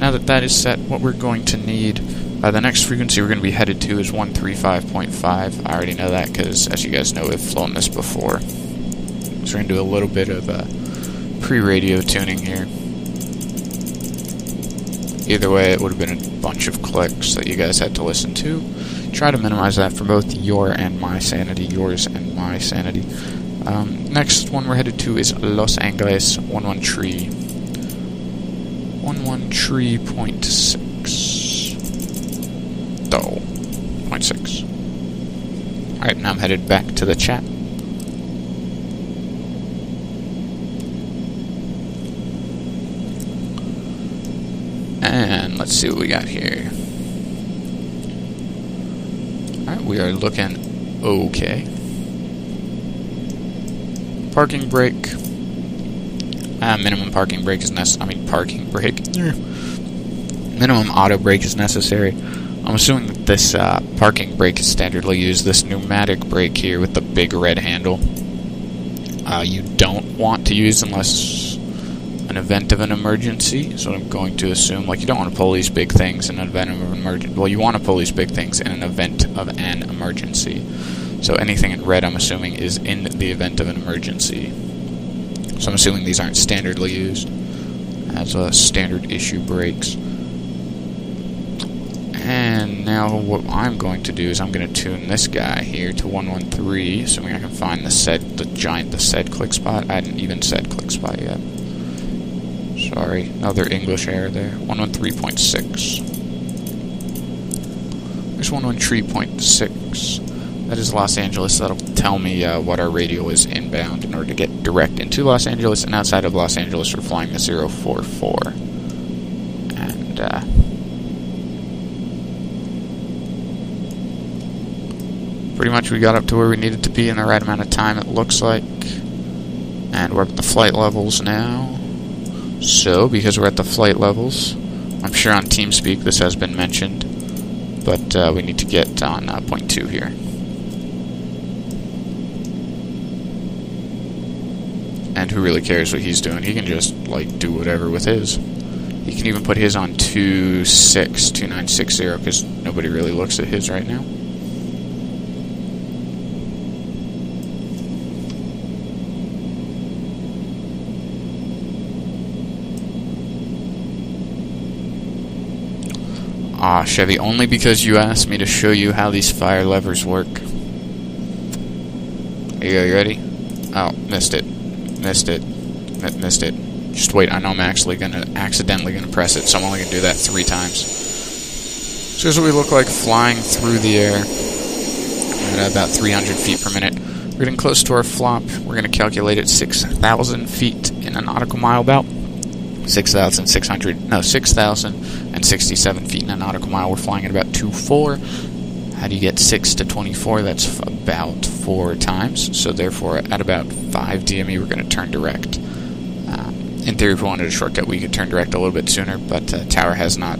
Now that that is set, what we're going to need, the next frequency we're going to be headed to is 135.5. I already know that because, as you guys know, we've flown this before. So we're going to do a little bit of pre-radio tuning here. Either way, it would have been a bunch of clicks that you guys had to listen to. Try to minimize that for both your and my sanity, yours and my sanity. Next one we're headed to is Los Angeles 113. 113.6. Oh, 0.6. Alright, now I'm headed back to the chat. And let's see what we got here. Alright, we are looking okay. Parking brake. Minimum parking brake is parking brake. Minimum auto brake is necessary. I'm assuming that this parking brake is standardly used. This pneumatic brake here with the big red handle, you don't want to use unless an event of an emergency. So I'm going to assume, like, you don't want to pull these big things in an event of an emergency. Well, you want to pull these big things in an event of an emergency. So anything in red, I'm assuming, is in the event of an emergency. So I'm assuming these aren't standardly used as standard issue brakes. And now what I'm going to do is I'm going to tune this guy here to 113, assuming I can find the said click spot. I hadn't even said click spot yet. Sorry, another English error there. 113.6. There's 113.6. That is Los Angeles. That'll tell me what our radio is inbound in order to get direct into Los Angeles, and outside of Los Angeles we're flying the 044. And pretty much we got up to where we needed to be in the right amount of time, it looks like. And we're at the flight levels now. So, because we're at the flight levels, I'm sure on TeamSpeak this has been mentioned, but we need to get on 0.2 here. And who really cares what he's doing? He can just, like, do whatever with his. He can even put his on 2960, because nobody really looks at his right now. Ah, Chevy, only because you asked me to show you how these fire levers work. Here you go, you ready? Oh, missed it. Missed it. Missed it. Just wait, I know I'm accidentally gonna press it, so I'm only gonna do that 3 times. So here's what we look like flying through the air at about 300 feet per minute. We're getting close to our flop. We're gonna calculate it 6,000 feet in a nautical mile about. 6,067 feet in a nautical mile. We're flying at about 2.4. How do you get 6 to 24? That's about 4 times. So therefore, at about 5 DME, we're going to turn direct. In theory, if we wanted a shortcut, we could turn direct a little bit sooner, but Center has not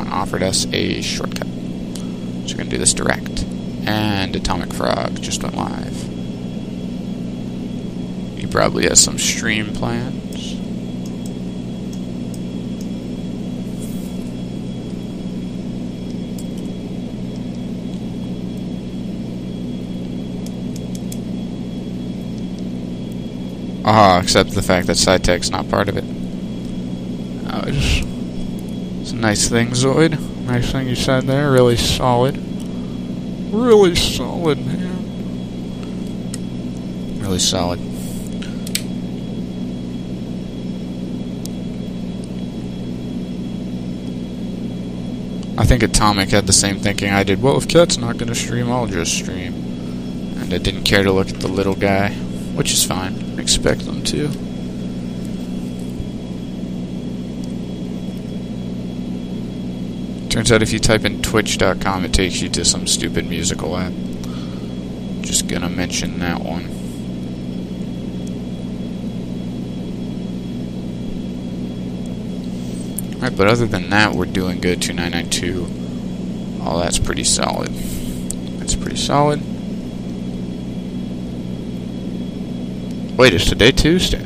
offered us a shortcut. So we're going to do this direct. And Atomic Frog just went live. He probably has some stream plans. Except the fact that SciTech's not part of it. It's a nice thing, Zoid. Nice thing you said there. Really solid. Really solid, man. Really solid. I think Atomic had the same thinking I did. Well, if Cat's not going to stream, I'll just stream. And I didn't care to look at the little guy, which is fine. Expect them to. Turns out if you type in twitch.com, it takes you to some stupid musical app. Just gonna mention that one. Alright, but other than that, we're doing good. 2992. Oh, that's pretty solid. That's pretty solid. Wait, is today Tuesday?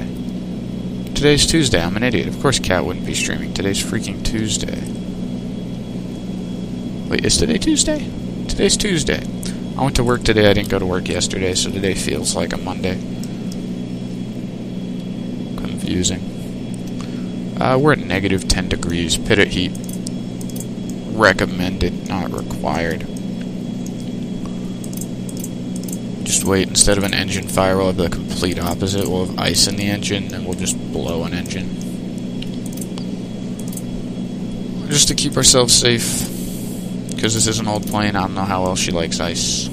Today's Tuesday. I'm an idiot. Of course Cat wouldn't be streaming. Today's freaking Tuesday. Wait, is today Tuesday? Today's Tuesday. I went to work today. I didn't go to work yesterday, so today feels like a Monday. Confusing. We're at negative 10 degrees. Pit heat. Recommended, not required. Just wait, instead of an engine fire, we'll have the complete opposite. We'll have ice in the engine, and we'll just blow an engine. Just to keep ourselves safe. Because this is an old plane, I don't know how well she likes ice.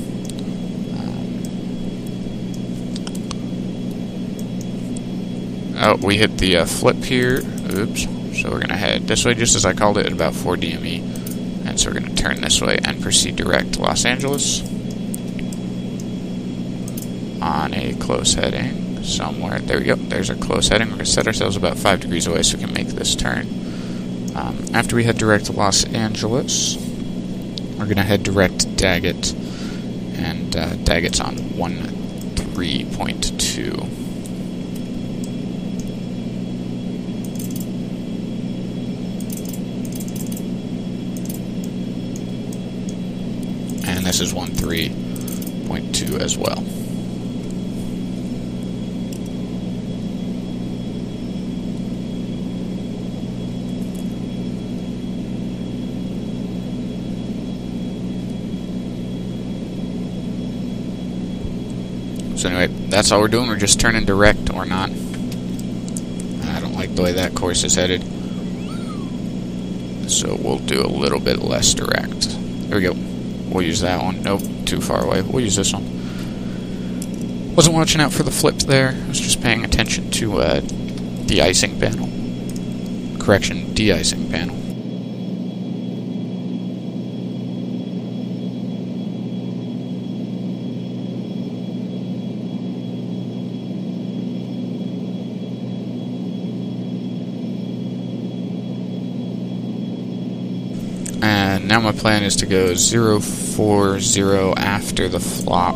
Oh, we hit the flip here. Oops. So we're going to head this way, just as I called it, at about 4 DME. And so we're going to turn this way and proceed direct to Los Angeles. On a close heading somewhere. There we go. There's our close heading. We're going to set ourselves about 5 degrees away so we can make this turn. After we head direct to Los Angeles, we're going to head direct to Daggett. And Daggett's on 13.2. And this is 13.2 as well. So anyway, that's all we're doing. We're just turning direct or not. I don't like the way that course is headed. So we'll do a little bit less direct. There we go. We'll use that one. Nope, too far away. We'll use this one. Wasn't watching out for the flip there. I was just paying attention to de-icing panel. Correction, de-icing panel. And now my plan is to go 040 after the flop,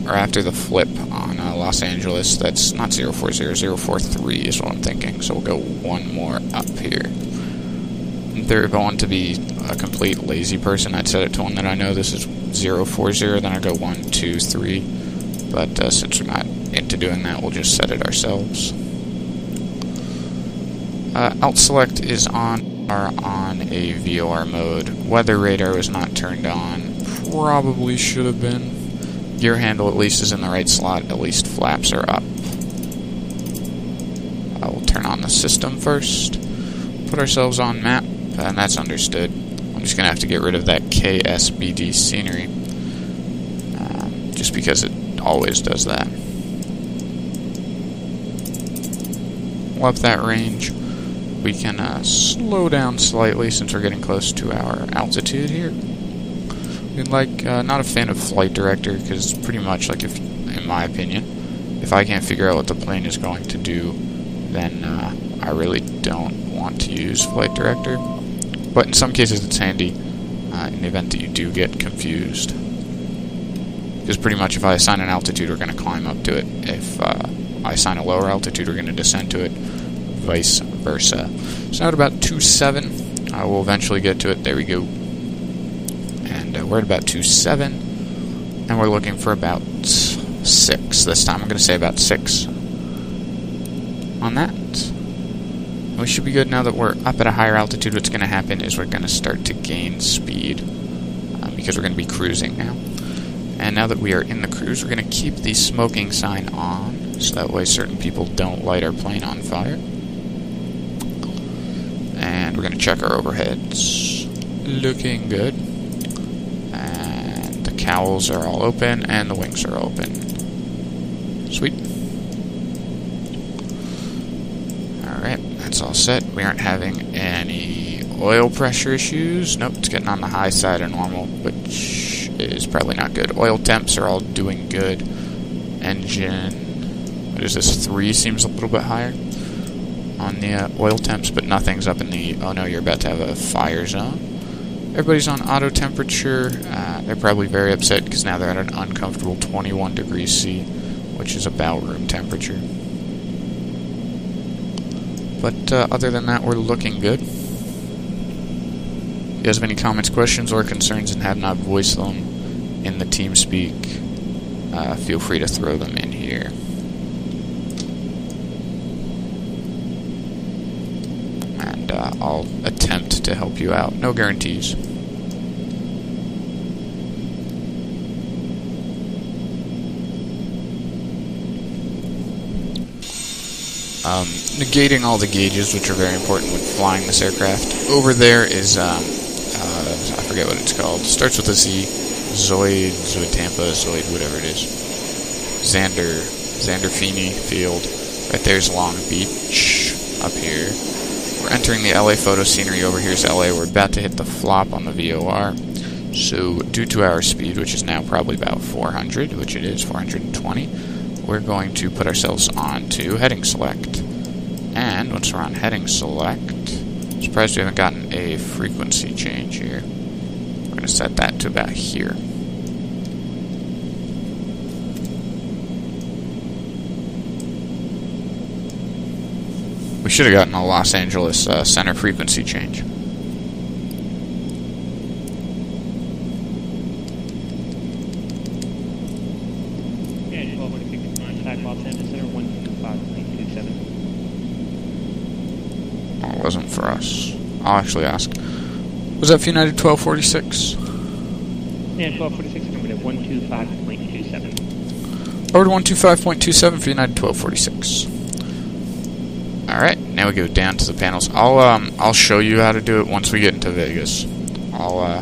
or after the flip on Los Angeles. That's not 040, 043 is what I'm thinking. So we'll go one more up here. If they're going to be a complete lazy person, I'd set it to one that I know. This is 040, then I'd go 1, 2, 3. But since we're not into doing that, we'll just set it ourselves. Alt select is on a VOR mode. Weather radar was not turned on. Probably should have been. Gear handle at least is in the right slot. At least flaps are up. We'll turn on the system first. Put ourselves on map, and that's understood. I'm just going to have to get rid of that KSBD scenery. Just because it always does that. We'll up that range. We can slow down slightly since we're getting close to our altitude here. Not a fan of flight director because pretty much like in my opinion, if I can't figure out what the plane is going to do, then I really don't want to use flight director. But in some cases it's handy in the event that you do get confused. Because pretty much if I assign an altitude, we're going to climb up to it. If I assign a lower altitude, we're going to descend to it. Vice versa. So now at about 2.7, I will eventually get to it. There we go. And we're at about 2.7, and we're looking for about 6 this time. I'm going to say about 6 on that. We should be good now that we're up at a higher altitude. What's going to happen is we're going to start to gain speed because we're going to be cruising now. And now that we are in the cruise, we're going to keep the smoking sign on, so that way certain people don't light our plane on fire. And we're going to check our overheads. Looking good. And the cowls are all open, and the wings are open. Sweet. Alright, that's all set. We aren't having any oil pressure issues. Nope, it's getting on the high side of normal, which is probably not good. Oil temps are all doing good. Engine, what is this, 3 seems a little bit higher on the oil temps, but nothing's up in the, oh no, you're about to have a fire zone. Everybody's on auto temperature. They're probably very upset because now they're at an uncomfortable 21 degrees C, which is about room temperature. But other than that, we're looking good. If you guys have any comments, questions, or concerns and have not voiced them in the TeamSpeak, feel free to throw them in here. And I'll attempt to help you out. No guarantees. Negating all the gauges, which are very important when flying this aircraft. Over there is, I forget what it's called. Starts with a Z. Zoid Tampa, Zoid, whatever it is. Xander Feeney Field. Right there's Long Beach up here. We're entering the LA photo scenery. Over here's LA. We're about to hit the flop on the VOR. So due to our speed, which is now probably about 400, which it is, 420, we're going to put ourselves on to heading select. And once we're on heading select, I'm surprised we haven't gotten a frequency change here. We're going to set that to about here. We should have gotten a Los Angeles center frequency change. Yeah, 1246 contact Los Angeles Center 125.27. Oh, it wasn't for us. I'll actually ask. Was that for United 1246? Yeah, 1246 number at 125.27. Over to 125.27 for United 1246. Alright, now we go down to the panels. I'll show you how to do it once we get into Vegas. I'll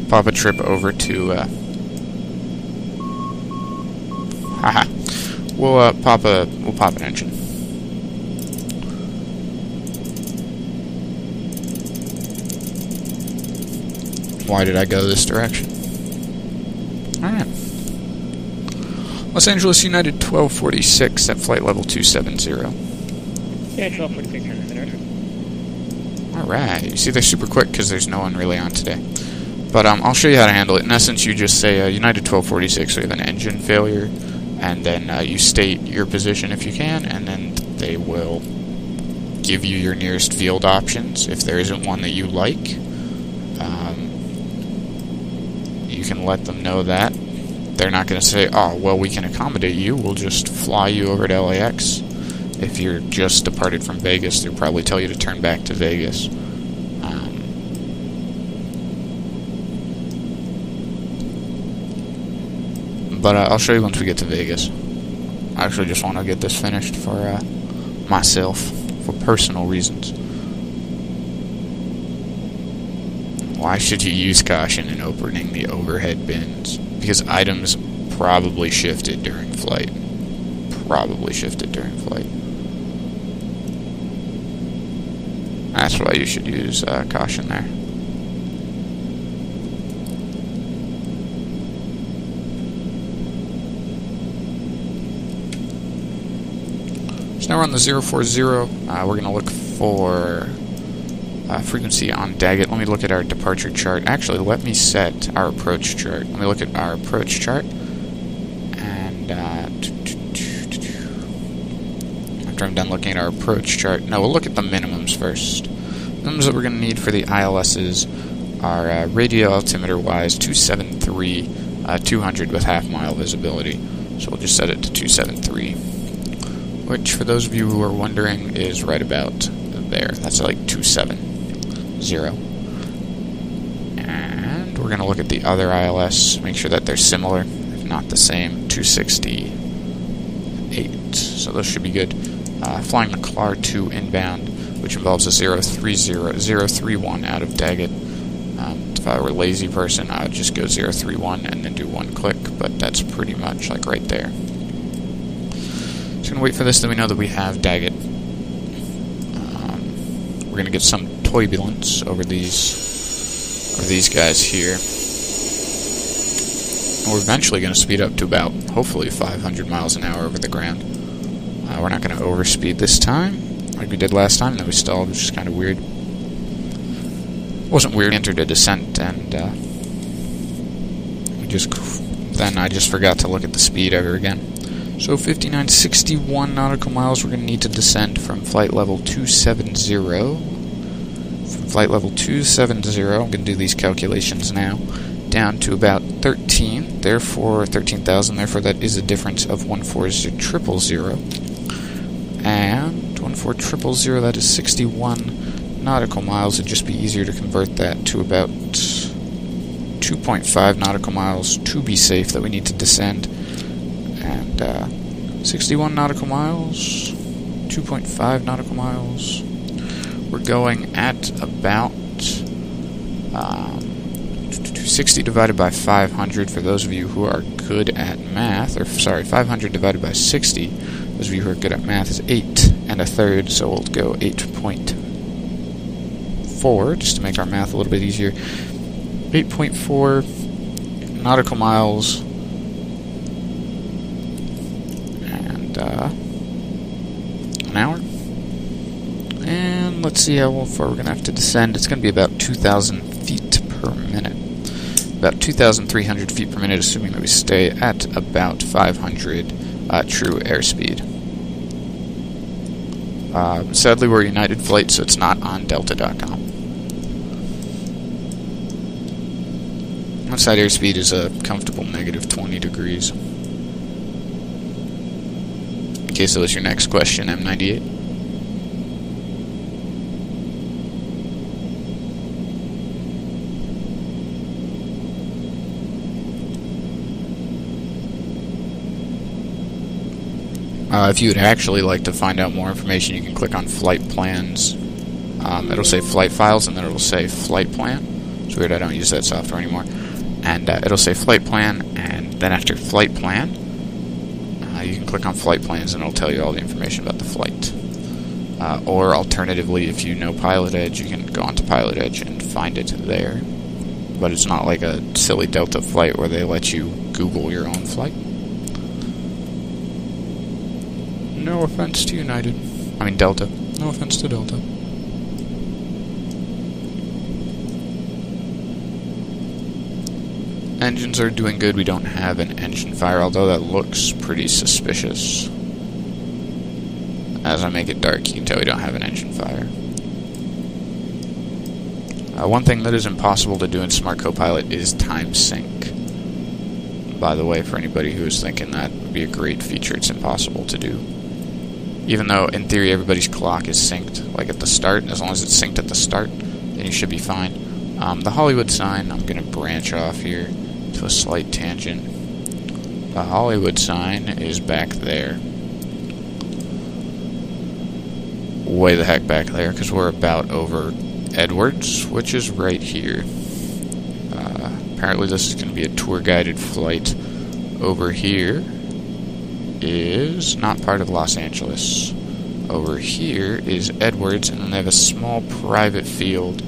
pop a trip over to haha. We'll pop an engine. Why did I go this direction? Alright. Los Angeles United 1246 at flight level 270. Yeah, 1246 on the center. Alright, you see they're super quick because there's no one really on today. But I'll show you how to handle it. In essence, you just say United 1246, we have an engine failure, and then you state your position if you can, and then they will give you your nearest field options. If there isn't one that you like, you can let them know that. They're not going to say, oh, well, we can accommodate you, we'll just fly you over to LAX. If you're just departed from Vegas, they'll probably tell you to turn back to Vegas. But I'll show you once we get to Vegas. I actually just want to get this finished for myself, for personal reasons. Why should you use caution in opening the overhead bins? Because items probably shifted during flight. That's why you should use caution there. So now we're on the 040. We're going to look for frequency on Daggett. Let me look at our departure chart. Actually, let me set our approach chart. Let me look at our approach chart. And after I'm done looking at our approach chart, no, we'll look at the minimums first. Minimums that we're going to need for the ILSs are radio altimeter-wise 273, 200 with half-mile visibility. So we'll just set it to 273. Which, for those of you who are wondering, is right about there. That's like 270. And we're going to look at the other ILS, make sure that they're similar, if not the same, 268. So those should be good. Flying the CLAR 2 inbound, which involves a 031 out of Daggett. If I were a lazy person, I would just go 031 and then do one click, but that's pretty much like right there. Just going to wait for this, then we know that we have Daggett. We're going to get some turbulence over these guys here. And we're eventually going to speed up to about, hopefully, 500 miles an hour over the ground. We're not going to overspeed this time, like we did last time, and then we stalled, which is kind of weird. It wasn't weird, we entered a descent, and I just forgot to look at the speed ever again. So 5961 nautical miles, we're going to need to descend from flight level 270. From flight level 270, I'm going to do these calculations now, down to about 13,000, therefore that is a difference of 140,000. And 140,000, that is 61 nautical miles. It'd just be easier to convert that to about 2.5 nautical miles to be safe that we need to descend. And 61 nautical miles, 2.5 nautical miles. We're going at about 60 divided by 500 for those of you who are good at math, 500 divided by 60, those of you who are good at math, is 8 1/3, so we'll go 8.4, just to make our math a little bit easier. 8.4 nautical miles, and an hour. And let's see how far we're going to have to descend. It's going to be about 2,000 feet per minute. About 2,300 feet per minute, assuming that we stay at about 500 true airspeed. Sadly, we're a United flight, so it's not on Delta.com. Outside airspeed is a comfortable negative 20 degrees. Okay, so that's your next question, M98. If you would actually like to find out more information, you can click on Flight Plans. It'll say Flight Files, and then it'll say Flight Plan. It's weird, I don't use that software anymore. And it'll say Flight Plan, and then after Flight Plan, you can click on Flight Plans, and it'll tell you all the information about the flight. Or alternatively, if you know PilotEdge, you can go onto PilotEdge and find it there. But it's not like a silly Delta flight where they let you Google your own flight. No offense to United. I mean Delta. No offense to Delta. Engines are doing good. We don't have an engine fire, although that looks pretty suspicious. As I make it dark, you can tell we don't have an engine fire. One thing that is impossible to do in Smart Copilot is time sync. By the way, for anybody who is thinking that would be a great feature, it's impossible to do. Even though, in theory, everybody's clock is synced, like at the start. As long as it's synced at the start, then you should be fine. The Hollywood sign, I'm going to branch off here to a slight tangent. The Hollywood sign is back there. Way the heck back there, because we're about over Edwards, which is right here. Apparently this is going to be a tour-guided flight. Over here is not part of Los Angeles. Over here is Edwards, and then they have a small private field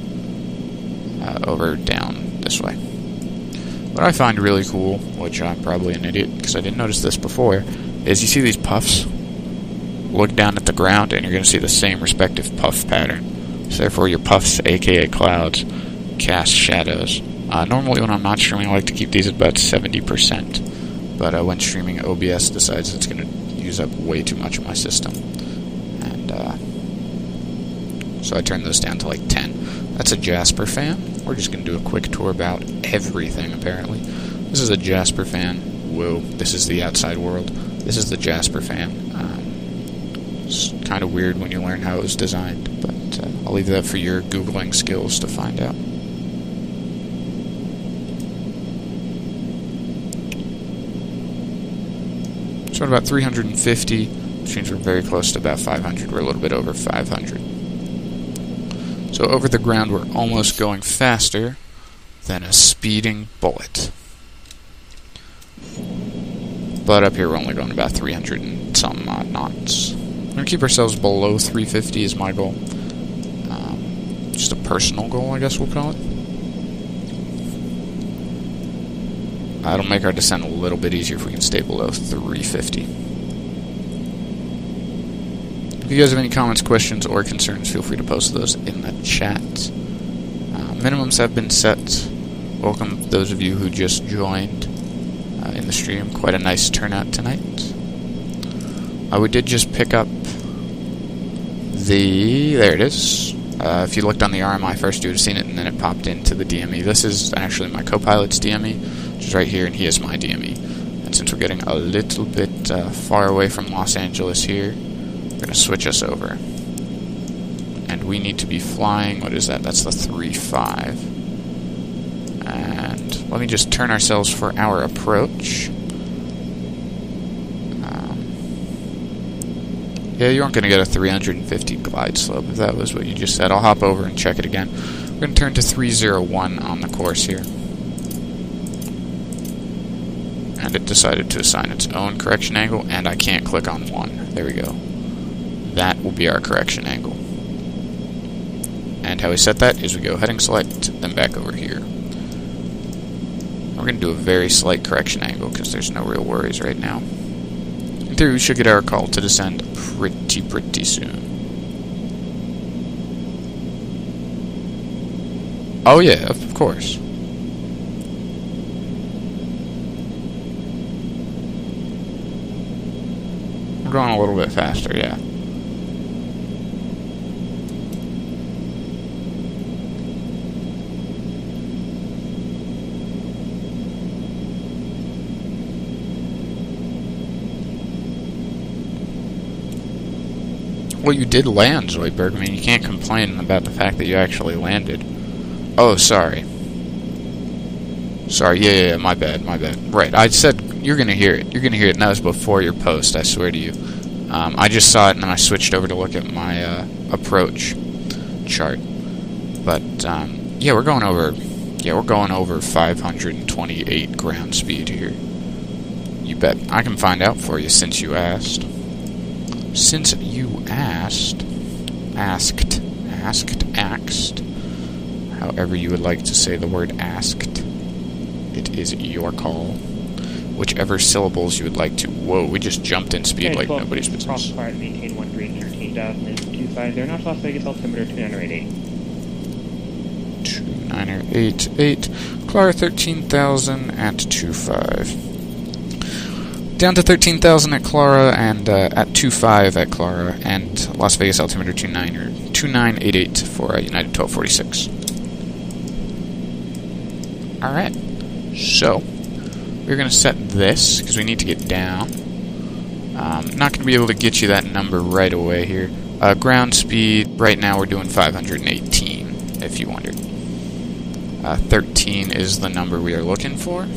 over down this way. What I find really cool, which I'm probably an idiot because I didn't notice this before, is you see these puffs? Look down at the ground and you're going to see the same respective puff pattern. So therefore your puffs, aka clouds, cast shadows. Normally when I'm not streaming I like to keep these at about 70%, but when streaming OBS decides it's going to use up way too much of my system. And so I turn those down to like 10. That's a Jasper fan. We're just going to do a quick tour about everything apparently. This is a Jasper fan. Whoa, this is the outside world. This is the Jasper fan. It's kind of weird when you learn how it was designed, but I'll leave that for your Googling skills to find out. So at about 350, which means we're very close to about 500. We're a little bit over 500. So over the ground, we're almost going faster than a speeding bullet. But up here, we're only going about 300 and some odd knots. We're going to keep ourselves below 350 is my goal. Just a personal goal, I guess we'll call it. It'll make our descent a little bit easier if we can stay below 350. If you guys have any comments, questions, or concerns, feel free to post those in the chat. Minimums have been set. Welcome those of you who just joined in the stream. Quite a nice turnout tonight. We did just pick up there it is. If you looked on the RMI first, you would have seen it, and then it popped into the DME. This is actually my co-pilot's DME, which is right here, and he is my DME. And since we're getting a little bit far away from Los Angeles here, we're going to switch us over. And we need to be flying, what is that? That's the 3.5. And let me just turn ourselves for our approach. Yeah, you aren't going to get a 350 glide slope if that was what you just said. I'll hop over and check it again. We're going to turn to 301 on the course here. And it decided to assign its own correction angle, and I can't click on 1. There we go. That will be our correction angle. And how we set that is we go heading select, then back over here. We're going to do a very slight correction angle because there's no real worries right now. In theory, we should get our call to descend pretty soon. Oh yeah, of course. We're going a little bit faster, yeah. Well, you did land, Zoidberg. I mean, you can't complain about the fact that you actually landed. Oh, sorry. Sorry, yeah, my bad. Right, I said you're going to hear it. You're going to hear it, and that was before your post, I swear to you. I just saw it, and then I switched over to look at my approach chart. But, yeah, we're going over 528 ground speed here. You bet. I can find out for you since you asked. Since you asked, however you would like to say the word asked, it is your call. Whichever syllables you would like to. Whoa, we just jumped in speed like nobody's business. Crossfire, maintain 13,000 and 25. They're not Las Vegas altimeter 288. 29er88, Clara 13,000 at 25. Down to 13,000 at Clara, and at 25 at Clara, and Las Vegas altimeter 2988 for United 1246. Alright, so we're going to set this, because we need to get down. Not going to be able to get you that number right away here. Ground speed, right now we're doing 518, if you wondered. 13 is the number we are looking for.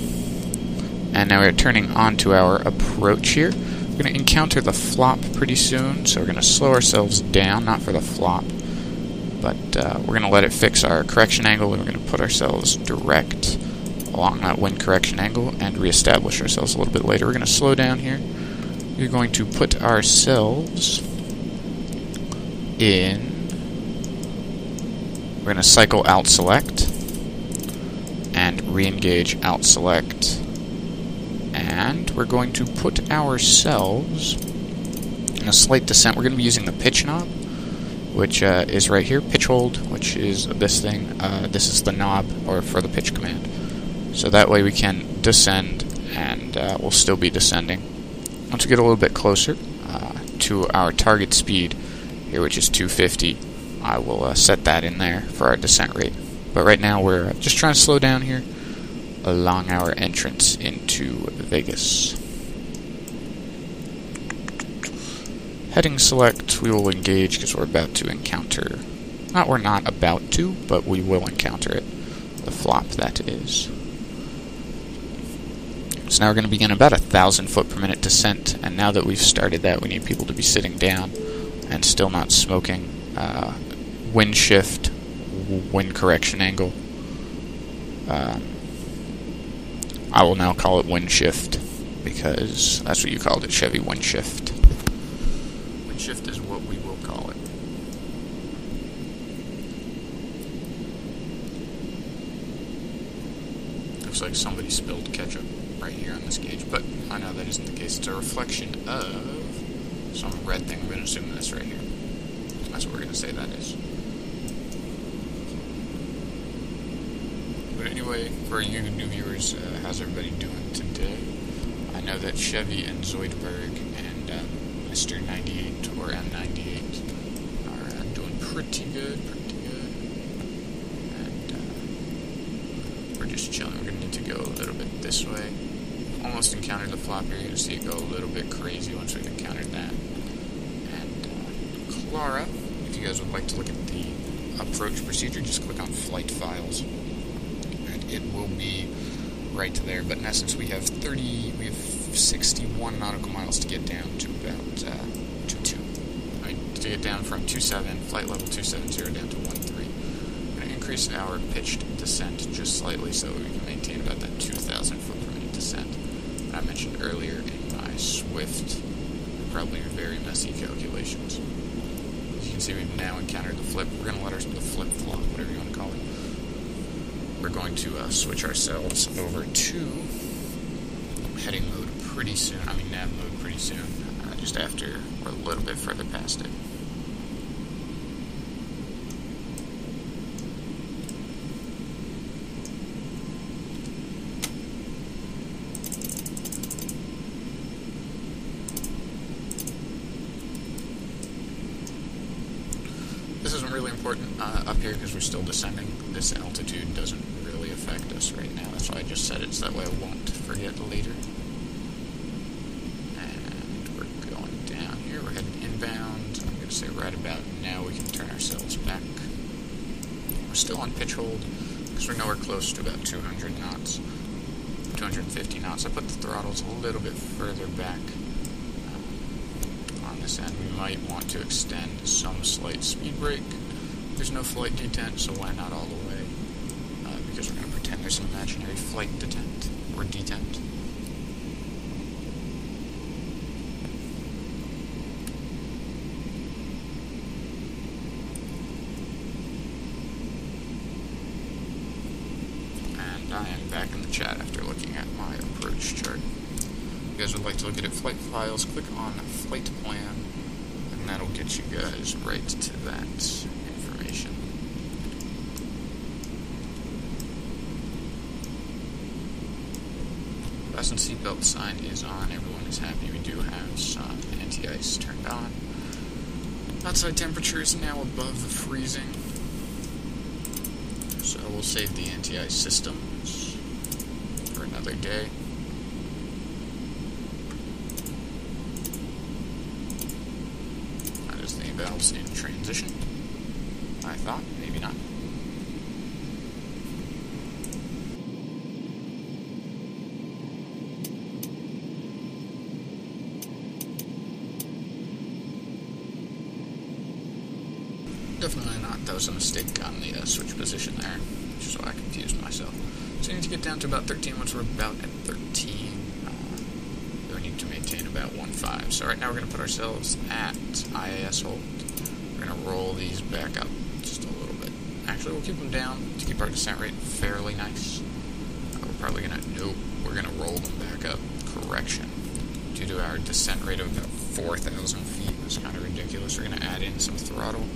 And now we're turning onto our approach here. We're going to encounter the flop pretty soon, so we're going to slow ourselves down, not for the flop, but we're going to let it fix our correction angle, and we're going to put ourselves direct along that wind correction angle and reestablish ourselves a little bit later. We're going to slow down here. We're going to put ourselves in. We're going to cycle out select and re-engage out select. And we're going to put ourselves in a slight descent. We're going to be using the pitch knob, which is right here. Pitch hold, which is this thing. This is the knob, or for the pitch command. So that way we can descend, and we'll still be descending. Once we get a little bit closer to our target speed here, which is 250, I will set that in there for our descent rate. But right now we're just trying to slow down here along our entrance into Vegas. Heading select, we will engage because we're about to encounter, we're not about to, but we will encounter it, the flop that is. So now we're going to begin about 1,000 foot per minute descent, and now that we've started that, we need people to be sitting down and still not smoking. Wind shift, wind correction angle. I will now call it wind shift, because that's what you called it, Chevy, wind shift. Wind shift is what we will call it. Looks like somebody spilled ketchup right here on this gauge, but I know that isn't the case. It's a reflection of some red thing. We're going to assume this right here. That's what we're going to say that is. But anyway, for you new viewers, how's everybody doing today? I know that Chevy and Zoidberg and Mr. 98 or M98 are doing pretty good, and we're just chilling. We're going to need to go a little bit this way. Almost encountered the flop here. You're going to see it go a little bit crazy once we've encountered that. And Clara, if you guys would like to look at the approach procedure, just click on Flight Files. It will be right there, but in essence we have 61 nautical miles to get down to about 22. To get down from 27, flight level 270 down to 13. We're going to increase our pitched descent just slightly so we can maintain about that 2,000 foot per minute descent that I mentioned earlier in my swift, probably very messy calculations. As you can see, we've now encountered the flip. We're going to let the flip flop, whatever you want to call it. We're going to switch ourselves over to heading mode pretty soon. Nav mode pretty soon. Just after we're a little bit further past it. This isn't really important up here because we're still descending. This altitude doesn't really affect us right now. That's why I just set it so that way I won't forget later. And we're going down here. We're heading inbound. I'm going to say right about now we can turn ourselves back. We're still on pitch hold because we're nowhere close to about 200 knots. 250 knots. I put the throttles a little bit further back. On this end, we might want to extend some slight speed brake. There's no flight detent, so why not all the way? Because we're going to pretend there's an imaginary flight detent, or detent. And I am back in the chat after looking at my approach chart. If you guys would like to look at flight files, click on flight plan, and that'll get you guys right to that information. Fasten seatbelt sign is on. Everyone is happy. We do have some anti-ice turned on. Outside temperature is now above the freezing. So we'll save the anti-ice systems for another day. That is the valves in transition. I thought, maybe not. Definitely not. That was a mistake on the switch position there, which is why I confused myself. So we need to get down to about 13. Once we're about at 13, we need to maintain about 1.5. So right now we're going to put ourselves at IAS hold. We're going to roll these back up just a little bit. Actually, we'll keep them down to keep our descent rate fairly nice. We're probably going to, nope, we're going to roll them back up. Correction. Due to our descent rate of about 4,000 feet, it was kind of ridiculous. We're going to add in some throttle.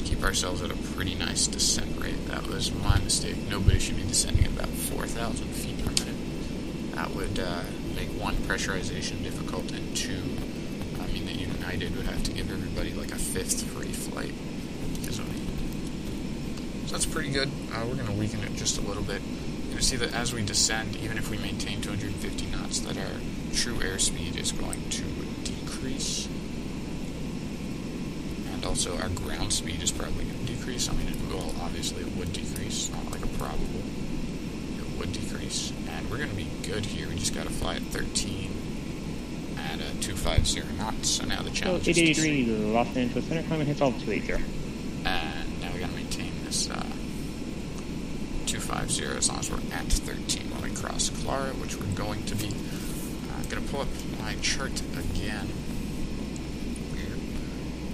Keep ourselves at a pretty nice descent rate. That was my mistake. Nobody should be descending at about 4,000 feet per minute. That would make one, pressurization difficult, and two, I mean that United would have to give everybody like a fifth free flight because of me. So that's pretty good. We're going to weaken it just a little bit. You're going to see that as we descend, even if we maintain 250 knots, that our true airspeed is going to decrease. And also our ground speed is probably going to decrease. I mean, well, obviously it would decrease, not like a probable. It would decrease. And we're going to be good here. We just got to fly at 13 at 250 knots. So now the challenge is 883 lost into center, climbing hits all 280. And now we got to maintain this 250 as long as we're at 13 when we cross Clara, which we're going to be. I'm going to pull up my chart again.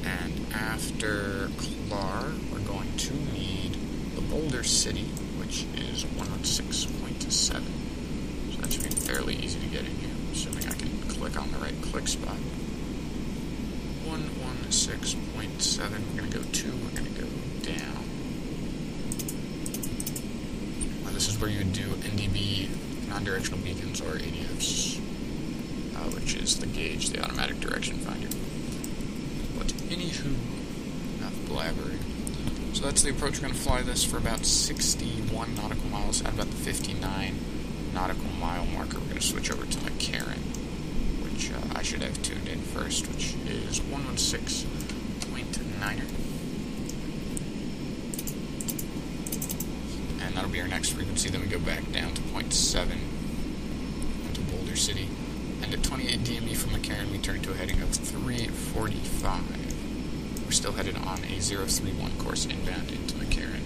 And after Clar, we're going to need the Boulder City, which is 116.7. So that should be fairly easy to get in here, assuming I can click on the right click spot. 116.7, we're going to go 2, we're going to go down. Now this is where you would do NDB, non-directional beacons, or ADFs, which is the gauge, the automatic direction finder. But anywho, enough blabbering. So that's the approach. We're going to fly this for about 61 nautical miles at about the 59 nautical mile marker. We're going to switch over to McCarran, which I should have tuned in first, which is 116.9er. And that'll be our next frequency. Then we go back down to 0.7 into Boulder City. And at 28 DME from McCarran, we turn to a heading of 345. We're still headed on a 031 course inbound into McCarran.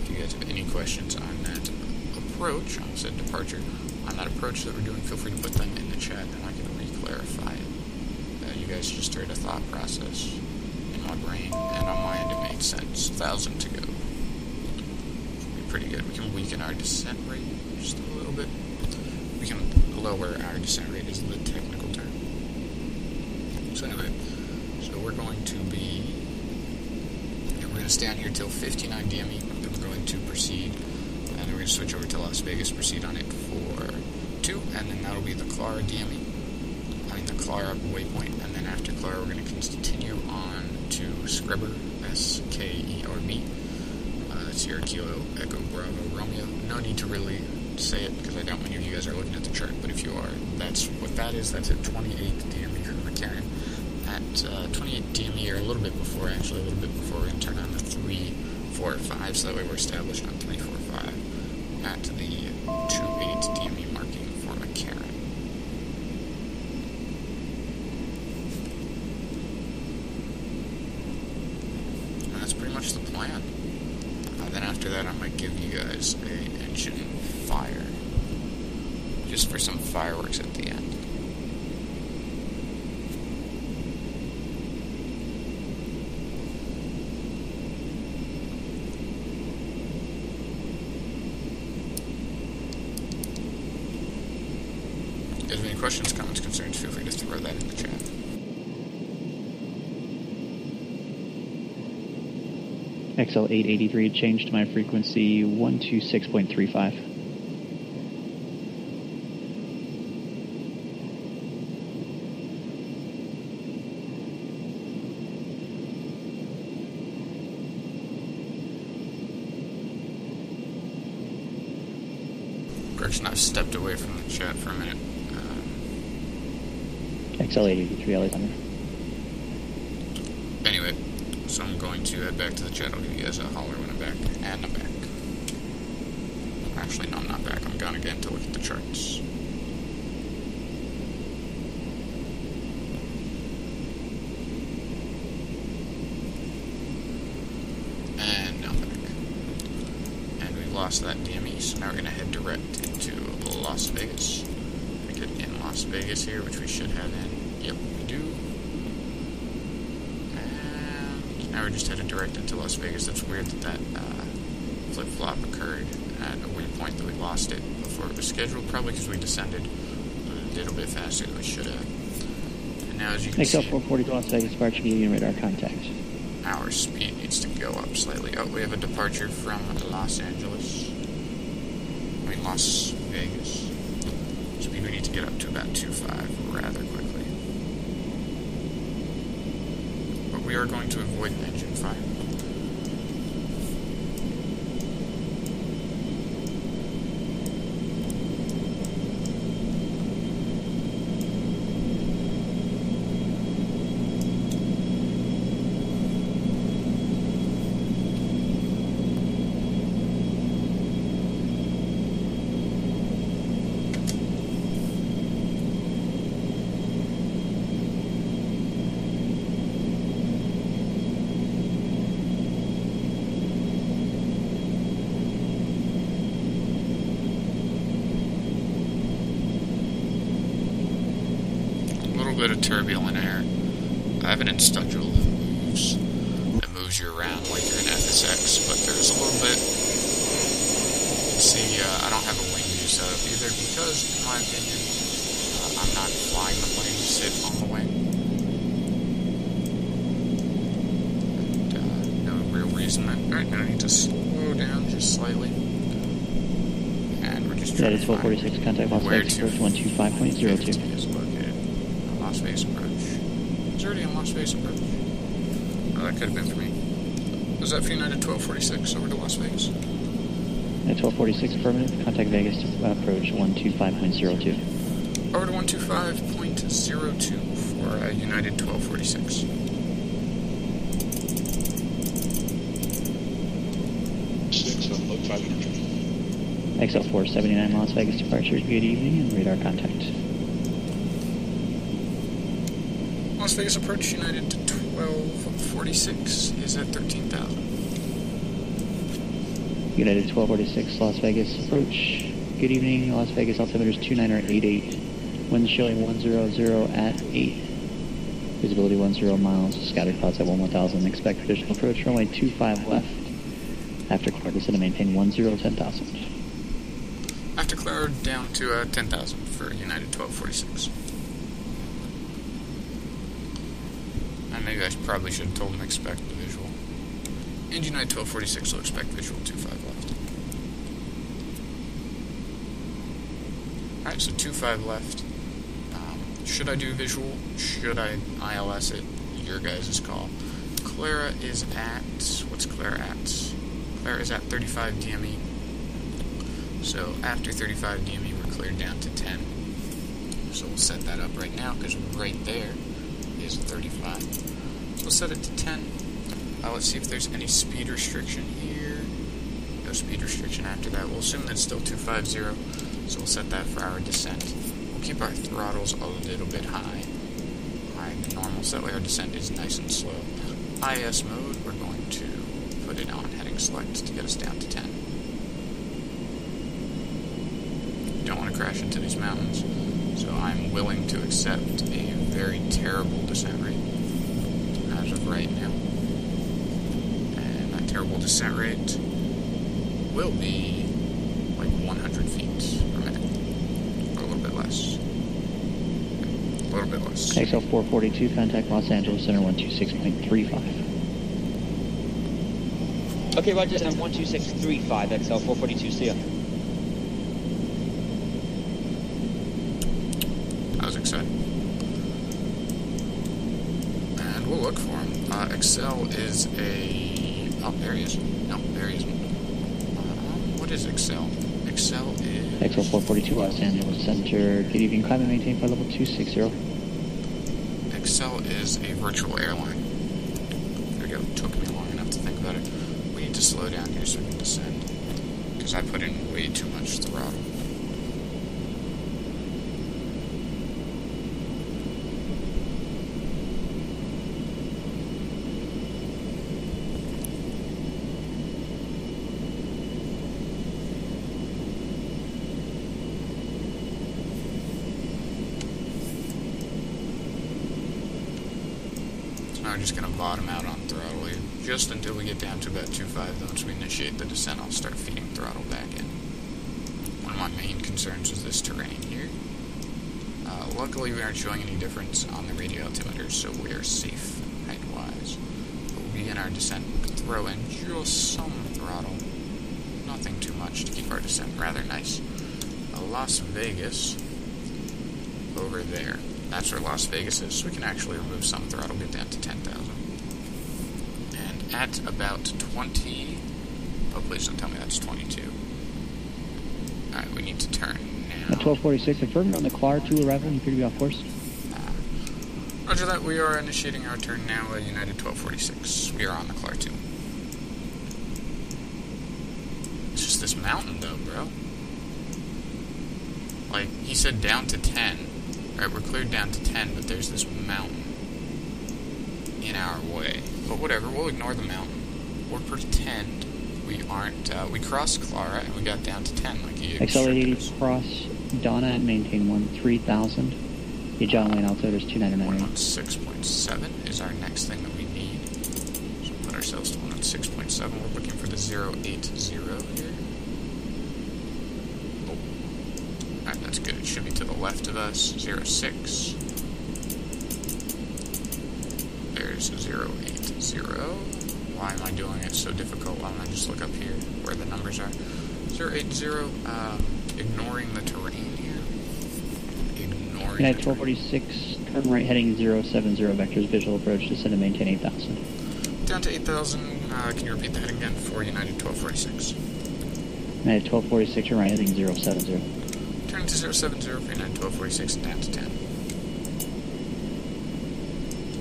If you guys have any questions on that approach, I said departure, on that approach that we're doing, feel free to put them in the chat and I can re-clarify it. You guys just heard a thought process in my brain, and on my end it made sense. 1,000 to go. Should be pretty good. We can weaken our descent rate just a little bit. We can lower our descent rate is the technical term. So anyway, so we're going to be, we're going to stay on here till 59 DME, then we're going to proceed, and then we're going to switch over to Las Vegas, proceed on it for 2, and then that'll be the Clara DME, I mean the Clara waypoint, and then after Clara we're going to continue on to Scriber, SKERB, Sierra Kilo, Echo Bravo, Romeo. No need to really say it because I doubt many of you guys are looking at the chart, but if you are, that's what that is. That's at 28 DME from McCarran. At 28 DME, or a little bit before, actually, a little bit before, we're going to turn on the 345, so that way we're established on 345 at the 28 DME marking for McCarran. And that's pretty much the plan. Then after that, I might give you guys an engine fire, just for some fireworks at the end. If you guys have any questions, comments, concerns, feel free to throw that in the chat. XL883 changed my frequency 126.35. direction. I've stepped away from the chat for a minute. XL83, Alexander. Anyway, so I'm going to head back to the chat. I'll give you guys a holler when I'm back. And I'm back. Actually, no, I'm not back. I'm gone again to look at the charts. And now I'm back. And we lost that DME, so now we're going to head direct into Las Vegas. We get in Las Vegas here, which we should have in. Yep, we do. And now we're just headed direct into Las Vegas. It's weird that flip-flop occurred at a weird point that we lost it before it was scheduled, probably because we descended a little bit faster than we should have. And now, as you can see, XL440 to Las Vegas, departure medium radar contact. our speed needs to go up slightly. Oh, we have a departure from Las Vegas. Speed we need to get up to about 2.5 rather quickly. But we are going to avoid an engine fire. Bit of turbulent air. I have an instructional that moves you around like you're in FSX, but there's a little bit. See, I don't have a wing view set up either because, in my opinion, I'm not flying the plane to sit on the wing. And, no real reason. Alright, now I need to slow down just slightly. And we're just trying to find 1246, contact Las Vegas, approach 125.02. Las Vegas approach. It's already on Las Vegas approach. Oh, that could have been for me. Was that for United 1246 over to Las Vegas? At 1246, affirmative. Contact Vegas to approach 125.02. Over to 125.02 for United 1246. XL479 Las Vegas departure, good evening, and radar contact. Las Vegas approach United to 1246 is at 13,000. United 1246 Las Vegas approach. Good evening, Las Vegas altimeter is 2988. Wind showing 100 at 8. Visibility 10 miles. Scattered clouds at 1000. Expect traditional approach runway 25 left. After clear, descend to maintain 10,000. After clear, down to 10,000 for United 1246. Maybe I probably should have told him expect the visual. And United 1246 will expect visual 25 left. Alright, so 25 left. Should I do visual? Should I ILS it? Your guys' call. Clara is at... What's Clara at? Clara is at 35 DME. So after 35 DME, we're cleared down to 10. So we'll set that up right now, because right there is 35. So we'll set it to 10. Let's see if there's any speed restriction here. No speed restriction after that. We'll assume that's still 250. So we'll set that for our descent. We'll keep our throttles a little bit high than normal, so that way our descent is nice and slow. IS mode, we're going to put it on heading select to get us down to 10. Don't want to crash into these mountains, so I'm willing to accept a very terrible descent rate as of right now. And that terrible descent rate will be like 100 feet per minute, or a little bit less. A little bit less. XL442, contact Los Angeles Center 126.35. Okay, Roger, I'm 12635, XL442, see ya. That was exciting. And we'll look for him. Excel is a... Oh, there he is. No, there he isn't. What is Excel? Excel is... XL442 Los Angeles Center. Good evening. Climb and maintain flight level 260. XL is a virtual airline. There we go. Took me long enough to think about it. We need to slow down here so we can descend. Because I put in way too much throttle. Now we're just going to bottom out on throttle here, just until we get down to about 2.5. Then once we initiate the descent, I'll start feeding throttle back in. One of my main concerns is this terrain here. Luckily, we aren't showing any difference on the radio altimeter, so we are safe height-wise. But we'll begin our descent. We can throw in just some throttle. Nothing too much to keep our descent rather nice. Las Vegas over there. That's where Las Vegas is, so we can actually remove some throttle, get down to 10,000. And at about 20... Oh, please don't tell me that's 22. Alright, we need to turn now. At 1246, confirmed on the CLAR 2 arrival. You appear to be off course. Roger that, we are initiating our turn now at United 1246. We are on the CLAR 2. It's just this mountain, though, bro. Like, he said down to 10. Alright, we're cleared down to 10, but there's this mountain in our way. But whatever, we'll ignore the mountain. We'll pretend we aren't, we crossed Clara and we got down to 10 like he instructed us. XL80 cross Donna and maintain 13,000. The John Lane altimeter is 2998. 116.7 is our next thing that we need. So put ourselves to 116.7. We're looking for the 080 here. Alright, that's good. It should be to the left of us. 06. There's 080. Why am I doing it so difficult? Why don't I just look up here where the numbers are? 080, ignoring the terrain here. Ignoring United 1246, turn right heading 070 vectors, visual approach, descend and maintain 8,000. Down to 8,000. Can you repeat the heading again for United 1246? United 1246, turn right heading 070. Turn to 070 for United 1246 and down to 10.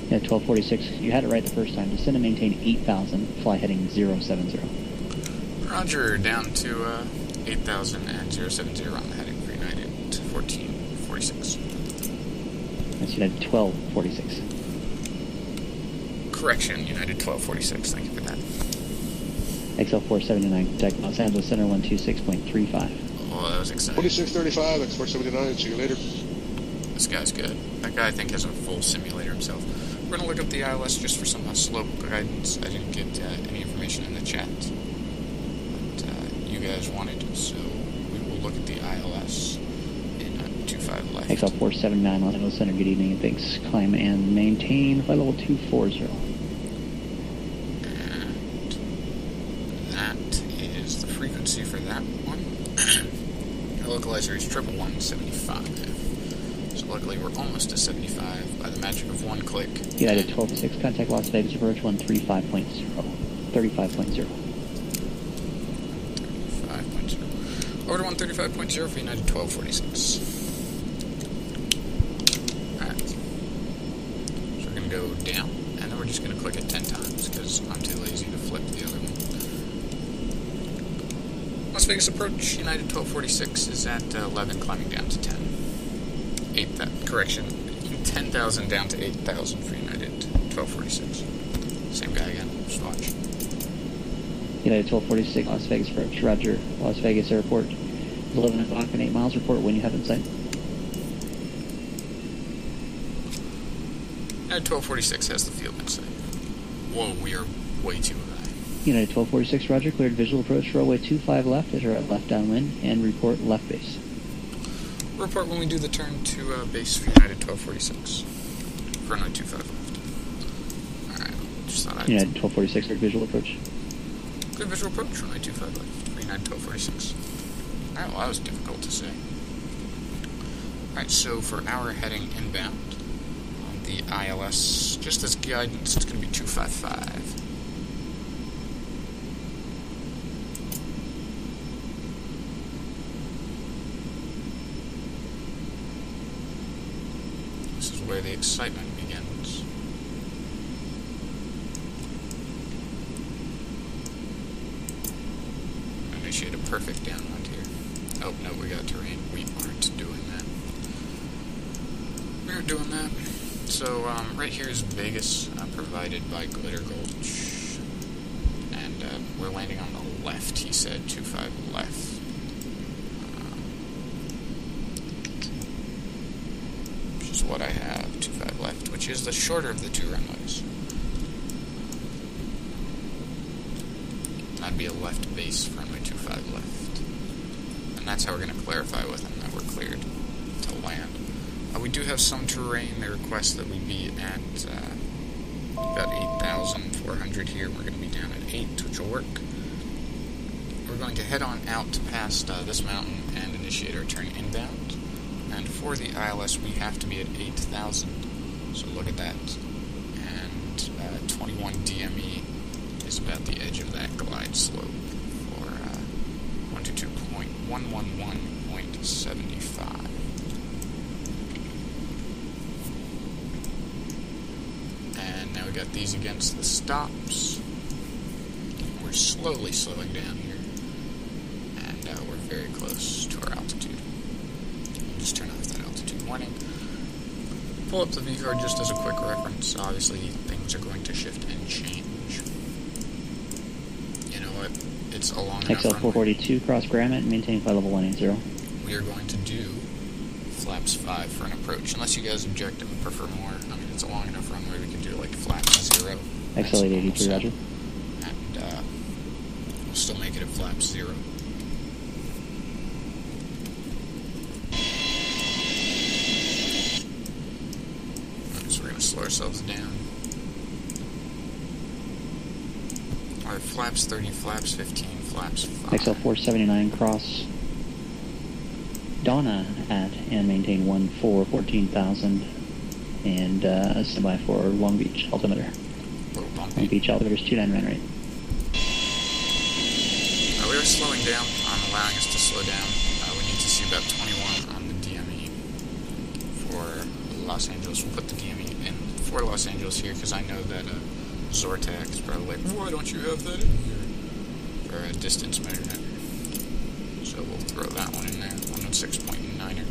Yeah, 1246. You had it right the first time. Descend and maintain 8,000. Fly heading 070. Roger, down to 8,000 and 070 on the heading for United 1446. That's United 1246. Correction, United 1246. Thank you for that. XL479, contact Los Angeles Center 126.35. Oh, that was exciting. 4635, X479, see you later. This guy's good. That guy, I think, has a full simulator himself. We're going to look up the ILS just for some slope guidance. I didn't get any information in the chat that you guys wanted, so we will look at the ILS in 25 left. XL479, Los Angeles Center, good evening, and thanks. Climb and maintain flight level 240. And that is the frequency for that one. Our localizer is 11175. So luckily we're almost to 75 by the magic of one click. United 126, contact Las Vegas approach 135.0. 35.0. 35.0. Over to 135.0 for United 1246. Alright. So we're going to go down, and then we're just going to click it 10 times, because I'm too lazy to flip the other one. Las Vegas approach, United 1246 is at 11, climbing down to 10. 10,000 down to 8,000 for United 1246. Same guy again, just watch. United 1246, Las Vegas approach. Roger, Las Vegas Airport. 11 o'clock and 8 miles. Report when you have in sight. United 1246 has the field in sight. Whoa, we are way too high. United 1246, roger. Cleared visual approach. Runway 25 left. Enter at left downwind and report left base. Report when we do the turn to base for United 1246. Runway 25 left. Alright, just thought I'd... United 1246, cleared visual approach. Cleared visual approach, runway 25 left for United 1246. Alright, well that was difficult to say. Alright, so for our heading inbound, on the ILS, just as guidance, it's going to be 255. where the excitement begins. Initiate a perfect downwind here. Oh, no, we got terrain. We aren't doing that. We aren't doing that. So, right here is Vegas, provided by Glitter Gulch. And, we're landing on the left, he said, 25 left. Which is what I have, 25 left, which is the shorter of the two runways. That'd be a left base for runway 25 left. And that's how we're going to clarify with him that we're cleared to land. We do have some terrain. They request that we be at about 8,400 here. We're going to be down at 8, which will work. We're going to head on out past this mountain and initiate our turn inbound. And for the ILS, we have to be at 8,000. So look at that. And 21 DME is about the edge of that glide slope for 122.111.75. And now we got these against the stops. We're slowly slowing down here. And we're very close to our altitude. Just turn off that altitude warning. Pull up the VCard just as a quick reference. Obviously, things are going to shift and change. You know what? It's a long enough XL 442, cross Grammet, maintain flight level 180. We are going to do flaps 5 for an approach. Unless you guys object and prefer more. I mean, it's a long enough runway. We can do like flaps 0. XL 883, roger. And we'll still make it at flaps 0. So we're going to slow ourselves down. Alright, flaps 30, flaps 15, flaps 5. XL 479, cross Donna at and maintain 14,000 and stand by for Long Beach altimeter. Long Beach altimeter is 299 rate. We are slowing down. I'm allowing us to slow down. We need to see about 21 on the DME for Los Angeles. We'll put the DME in for Los Angeles here because I know that Zortak is probably like, why don't you have that in here? For a distance measurement. So we'll throw that one in there. 106.9er.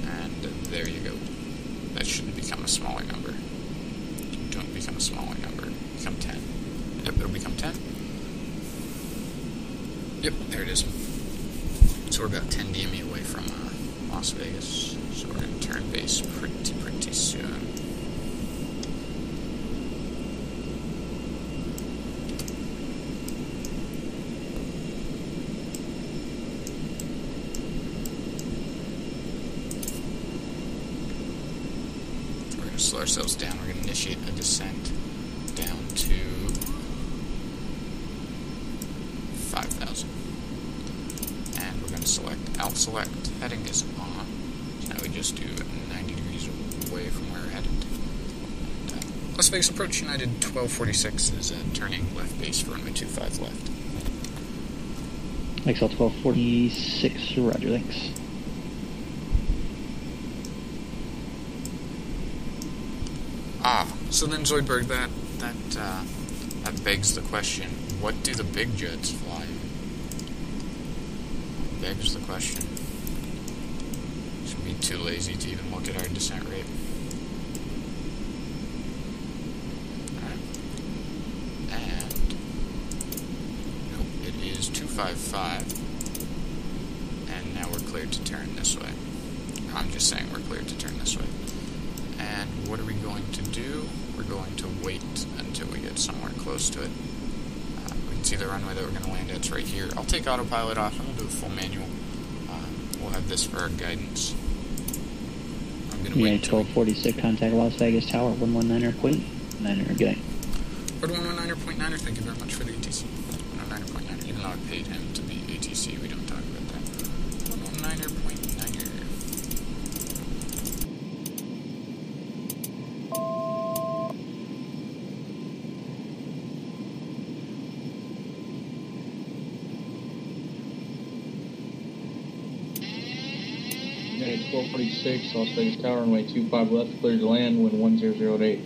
And there you go. That shouldn't become a smaller number. Don't become a smaller number. Become 10. Yep, it'll become 10. Yep, there it is. So we're about 10 DME away from Las Vegas. So we're going to turn base pretty soon. We're going to slow ourselves down. We're going to initiate a descent down to 5,000. And we're going to select out select. Heading is on. So now we just do 90 degrees away from where we're headed. And, Las Vegas approach United 1246 is turning left base for runway 25 left. XL 1246, roger, thanks. So then Zoidberg, that begs the question, what do the big jets fly? Begs the question. Should be too lazy to even look at our descent rate. Alright. And nope, it is 255. And now we're cleared to turn this way. I'm just saying we're cleared to turn this way. And what are we going to do? We're going to wait until we get somewhere close to it. We can see the runway that we're going to land at. It's right here. I'll take autopilot off and we'll do a full manual. We'll have this for our guidance. I'm going to wait. 1246, contact Las Vegas Tower 119er, Queen 9er, good night. Ford 119er.9er, thank you very much for the ATC. 119er.9er, even though I paid him to be ATC, we don't talk about that. 119er.9er. 1246, Las Vegas Tower, runway 25 left, cleared to land, wind 1008.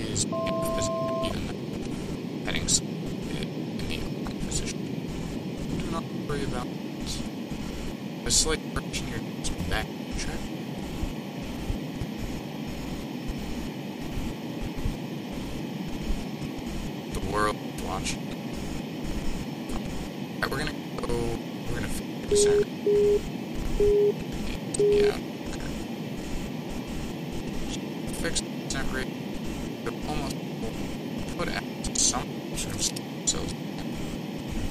Is even heading in the wrong position. Do not worry about a slight correction here. Back track. The world watching. Alright, we're gonna fix this out. Yeah, okay. Fix that rate. Almost put out some sort of cells.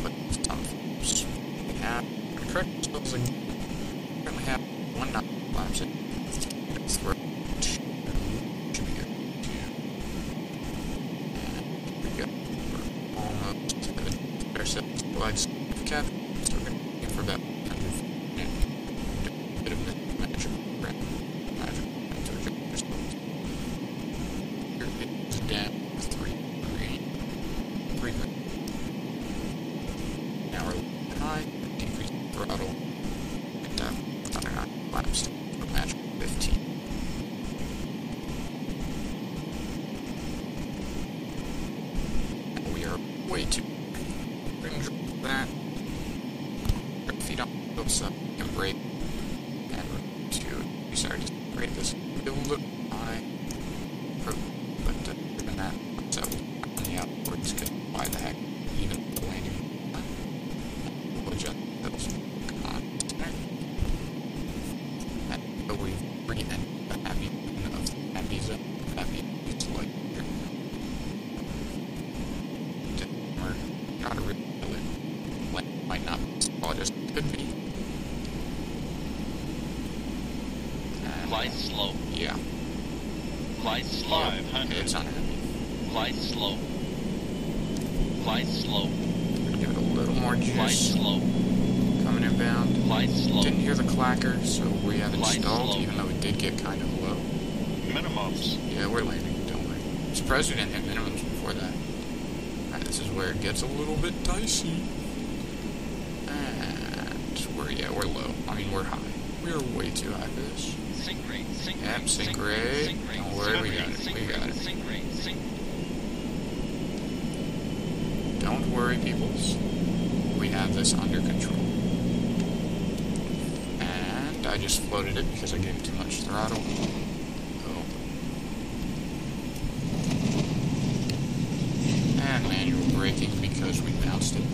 Put some we have correct cells like currently have 1 knot flaps in. Throw 2 should be good. 2. And we got almost to the cells slides cap. So we're gonna aim for about 100 and do a bit of magic to adjust ourselves. Down 3. Now we're high, decrease throttle, and another 9 laps for match 15. And we are way too. We're gonna drop that. Our feet on goes up and brake, and we're to start to rate this a little high. But that, so on the outboards, because why the heck even the landing we'll adjust those center. And so we bring in the happy of Happy's like here. We're not a really land might not be small, just could be. Glide slow. Yeah. Glide slow. 500. It's on heavy. Glide slow. Glide slow. Give it a little more juice. Glide slow. Coming inbound. Glide slow. Didn't hear the clacker, so we haven't Glide stalled, slow. even though it did get kind of low. Minimums. Yeah, we're landing, don't worry. I'm surprised we didn't hit minimums before that. Alright, this is where it gets a little bit dicey. And we're low. I mean, we're high. We're way too high for this. Sync rate, sync Yep, rate, sync rate. sync rate, Don't worry, we got it. sync We got rate, it. sync rate, sync. Don't worry, peoples. We have this under control. And I just floated it because I gave it too much throttle. Oh. And manual braking because we bounced it.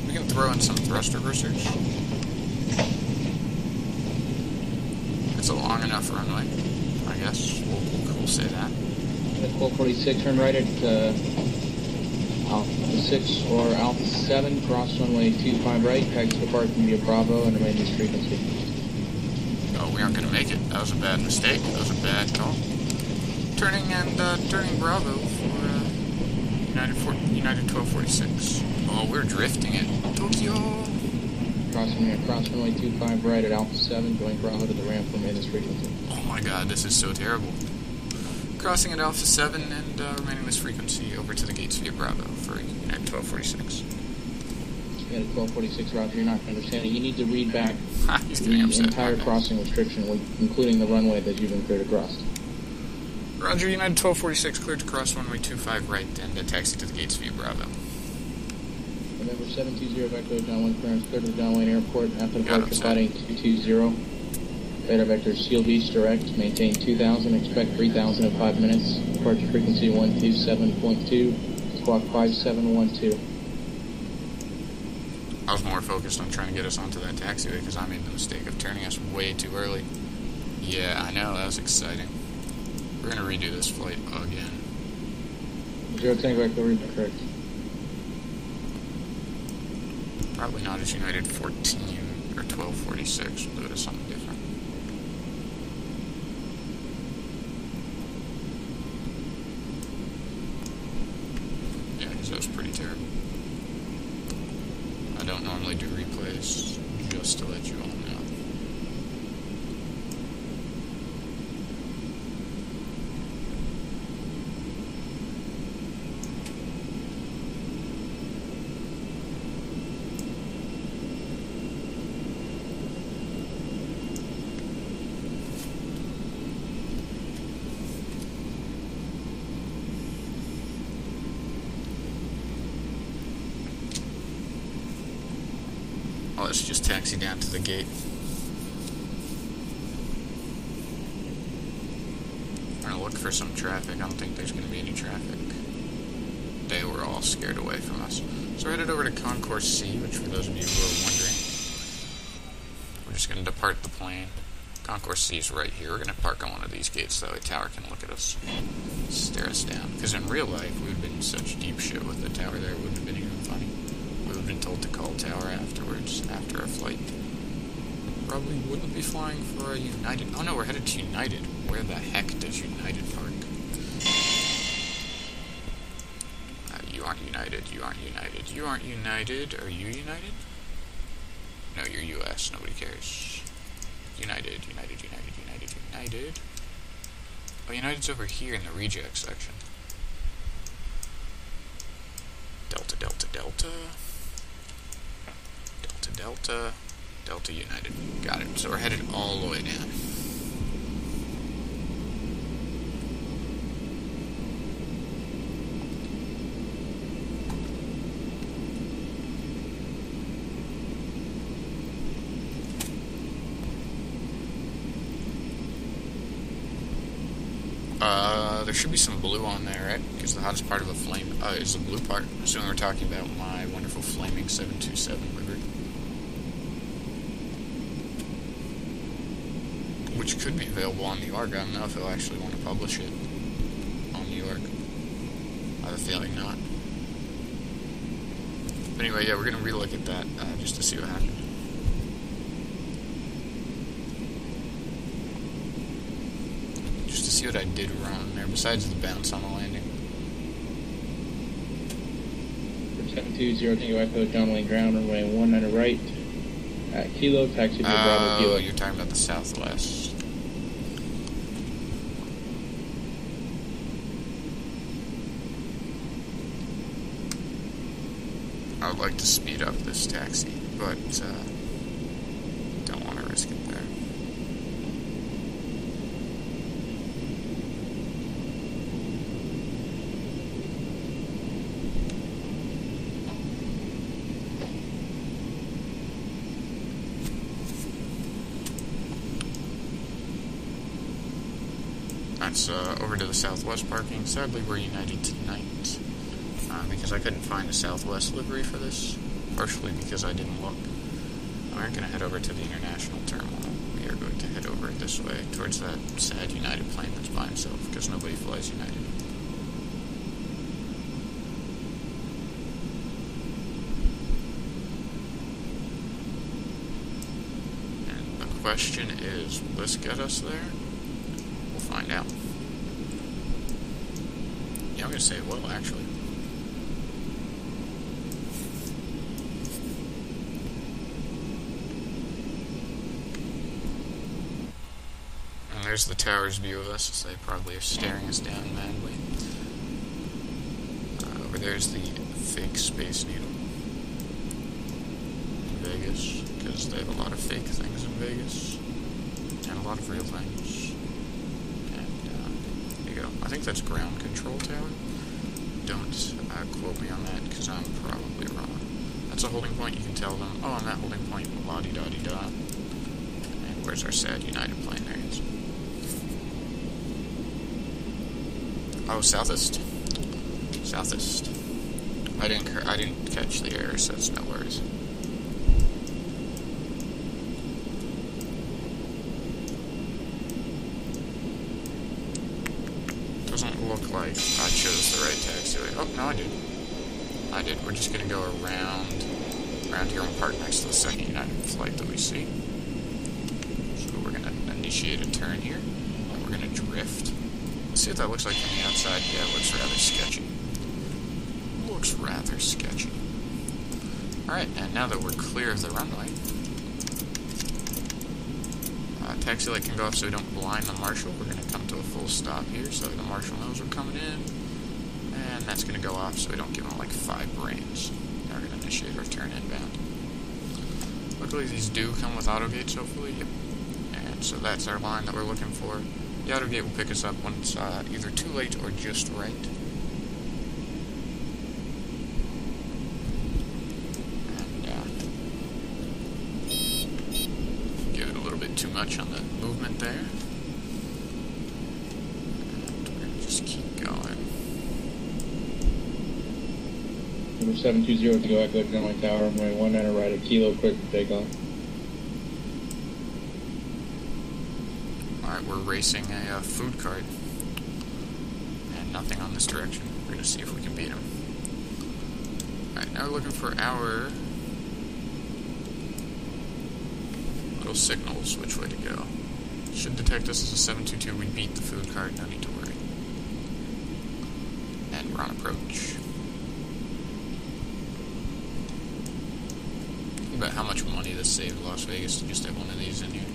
We can throw in some thrust reversers. It's a long enough runway, I guess. We'll say that. 1246, turn right at Alpha 6 or Alpha 7, cross runway 25 right, taxi depart via Bravo, and remain this frequency. Oh, we aren't going to make it. That was a bad mistake. That was a bad call. Turning Bravo for United 1246. Oh, we're drifting it. Tokyo! Cross runway 25 right at Alpha 7, join Bravo to the ramp, remain this frequency. Oh my god, this is so terrible. Crossing at Alpha 7 and remaining this frequency over to the gates via Bravo for United 1246. United 1246, Roger, you're not going to understand it. You need to read back He's the getting upset. entire crossing restriction, including the runway that you've been cleared to cross. Roger, United 1246, cleared to cross runway 25 right and taxi to the gates via Bravo. November 720, back to John Wayne clearance, cleared to John Wayne Airport, after Got departure, upset. flight 220. Beta vector shield east direct, maintain 2000, expect 3000 in 5 minutes. Departure frequency 127.2, squawk 5712. I was more focused on trying to get us onto that taxiway because I made the mistake of turning us way too early. Yeah, I know, that was exciting. We're gonna redo this flight again. 0 Tango Echo, read correct. Probably not as United 14 or 1246. We'll do it as something different. Yeah, because that was pretty terrible. I don't normally do replays, just to let you all know. Let's just taxi down to the gate. We're gonna look for some traffic. I don't think there's gonna be any traffic. They were all scared away from us. So we're headed over to Concourse C, which for those of you who are wondering, we're just gonna depart the plane. Concourse C is right here. We're gonna park on one of these gates so that way tower can look at us, stare us down. Because in real life, we would have been in such deep shit with the tower there, it wouldn't have been even funny. We would have been told to call tower afterwards, after our flight. Probably wouldn't be flying for a United. Oh no, we're headed to United. Where the heck does United park? You aren't United, you aren't United, you aren't United. Are you United? No, you're US, nobody cares. United, United, United, United, United. Oh, United's over here in the reject section. Delta, Delta, Delta. Delta, Delta. Delta United. Got it. So we're headed all the way down. There should be some blue on there, right? Because the hottest part of a flame is the blue part. Assuming we're talking about my wonderful flaming 727 livery, which could be available on New York. I don't know if they'll actually want to publish it on New York. I have a feeling not. But anyway, yeah, we're gonna relook at that just to see what happened. Just to see what I did wrong there, besides the bounce on the landing. 720 Tango Echo, John Lane ground, runway 19 right. At Kilo, taxi to Bravo Kilo. Oh, you're talking about the Southwest. I would like to speed up this taxi, but don't want to risk it there. That's over to the Southwest parking. Sadly, we're United tonight because I couldn't find a Southwest livery for this, partially because I didn't look. We aren't going to head over to the international terminal. We are going to head over this way towards that sad United plane that's by himself because nobody flies United. And the question is, will this get us there? Find out. Yeah, I'm gonna say it will, actually. And there's the tower's view of us, as they probably are staring us down madly. Over there's the fake Space Needle in Vegas, because they have a lot of fake things in Vegas, and a lot of real things. I think that's ground control tower. Don't quote me on that, because I'm probably wrong. That's a holding point. You can tell them, oh, I'm at holding point, la-di-da-di-da. And where's our sad United plane? There it is. Oh, southeast. Southeast. I didn't catch the error, so it's no worries. Doesn't look like I chose the right taxiway. Oh, no, I did. We're just gonna go around here and park next to the second United flight that we see. So we're gonna initiate a turn here, and we're gonna drift. Let's see what that looks like from the outside. Yeah, it looks rather sketchy. Alright, and now that we're clear of the runway, taxi light can go off so we don't blind the marshal. We're going to come to a full stop here so the marshal knows we're coming in. And that's going to go off so we don't give him like 5 brains. Now we're going to initiate our turn inbound. Luckily these do come with auto gates, hopefully. Yep. And so that's our line that we're looking for. The auto gate will pick us up when it's either too late or just right. Too much on the movement there. And we're going to just keep going. Number 720 to go Echo Runway Tower, runway 19 right at Kilo, quick for takeoff. Alright, we're racing a food cart. And nothing on this direction. We're going to see if we can beat him. Alright, now we're looking for our signals which way to go. Should detect us as a 722. We beat the food cart, no need to worry. And we're on approach. Think about how much money this saved Las Vegas to just have one of these in here.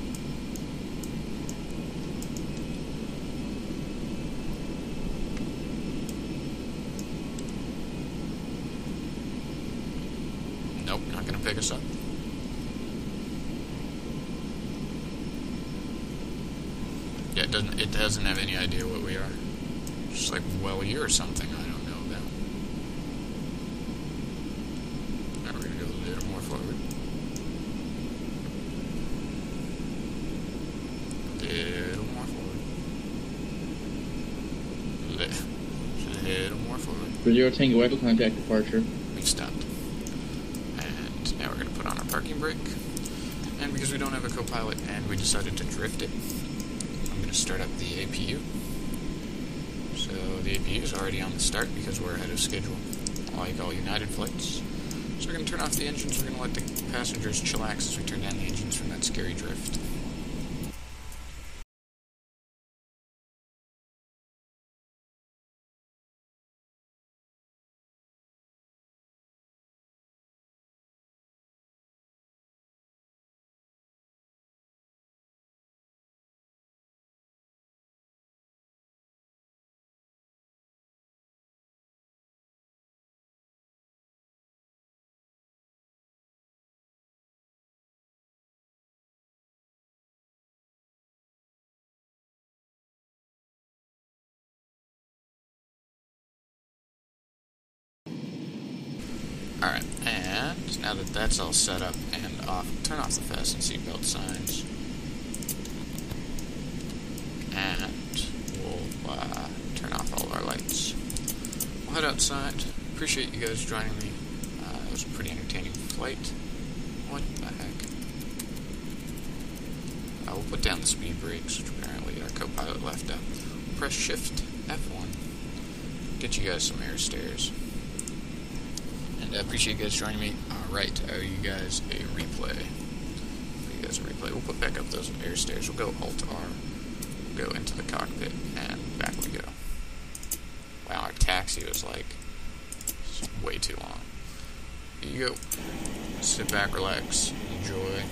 Nope, not gonna pick us up. Yeah, it doesn't have any idea what we are. Just like, well, you're something I don't know about. Now we're gonna go a little more forward. A little more forward. Little more forward. For 0 Tango Echo, contact departure. We've stopped. And now we're gonna put on our parking brake. And because we don't have a co-pilot and we decided to drift it, I'm going to start up the APU. So the APU is already on the start because we're ahead of schedule, like all United flights. So we're going to turn off the engines. We're going to let the passengers chillax as we turn down the engines from that scary drift. Alright, and now that that's all set up and off, turn off the fasten seatbelt signs. And we'll turn off all our lights. We'll head outside. Appreciate you guys joining me. It was a pretty entertaining flight. What the heck? We'll put down the speed brakes, which apparently our co-pilot left up. Press Shift F1. Get you guys some air stairs. And I appreciate you guys joining me. Alright, I owe you guys a replay. We'll put back up those air stairs. We'll go Alt-R. Go into the cockpit, and back we go. Wow, our taxi was like way too long. Here you go. Sit back, relax, enjoy.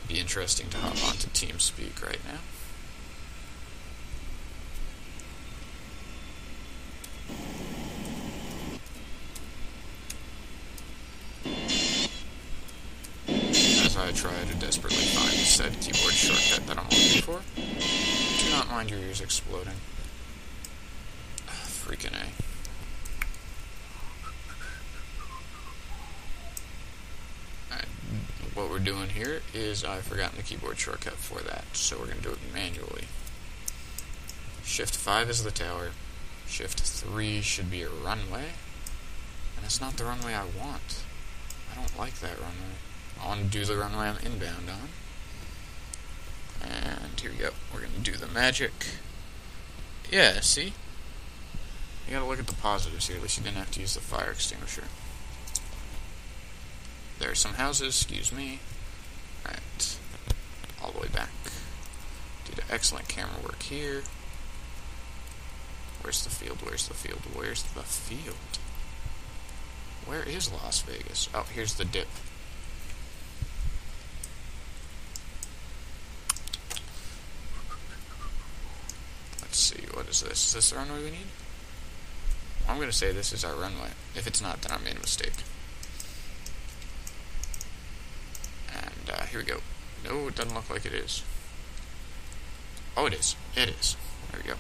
Be interesting to hop onto TeamSpeak right now. I try to desperately find the said keyboard shortcut that I'm looking for. Do not mind your ears exploding. Freaking A. Alright, what we're doing here is I've forgotten the keyboard shortcut for that, so we're going to do it manually. Shift 5 is the tower. Shift 3 should be a runway. And it's not the runway I want. I don't like that runway. I want to do the runway I'm inbound on. And here we go. We're going to do the magic. Yeah, see? You gotta look at the positives here. At least you didn't have to use the fire extinguisher. There are some houses, excuse me. Alright. All the way back. Did excellent camera work here. Where's the field? Where's the field? Where's the field? Where is Las Vegas? Oh, here's the dip. Let's see, what is this? Is this the runway we need? I'm going to say this is our runway. If it's not, then I made a mistake. And here we go. No, it doesn't look like it is. Oh, it is. It is. There we go.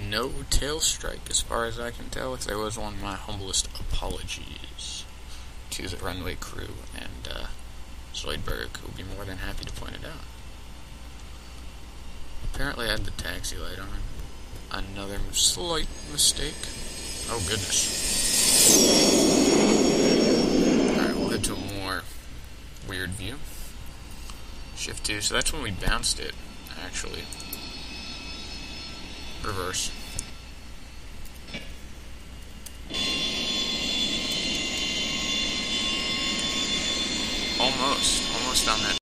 No tail strike as far as I can tell. If there was one, my humblest apologies to the runway crew, and Zoidberg will be more than happy to point it out. Apparently I had the taxi light on. Another slight mistake. Oh goodness. Alright, we'll head to a more weird view. Shift 2, so that's when we bounced it, actually. Reverse. Almost on that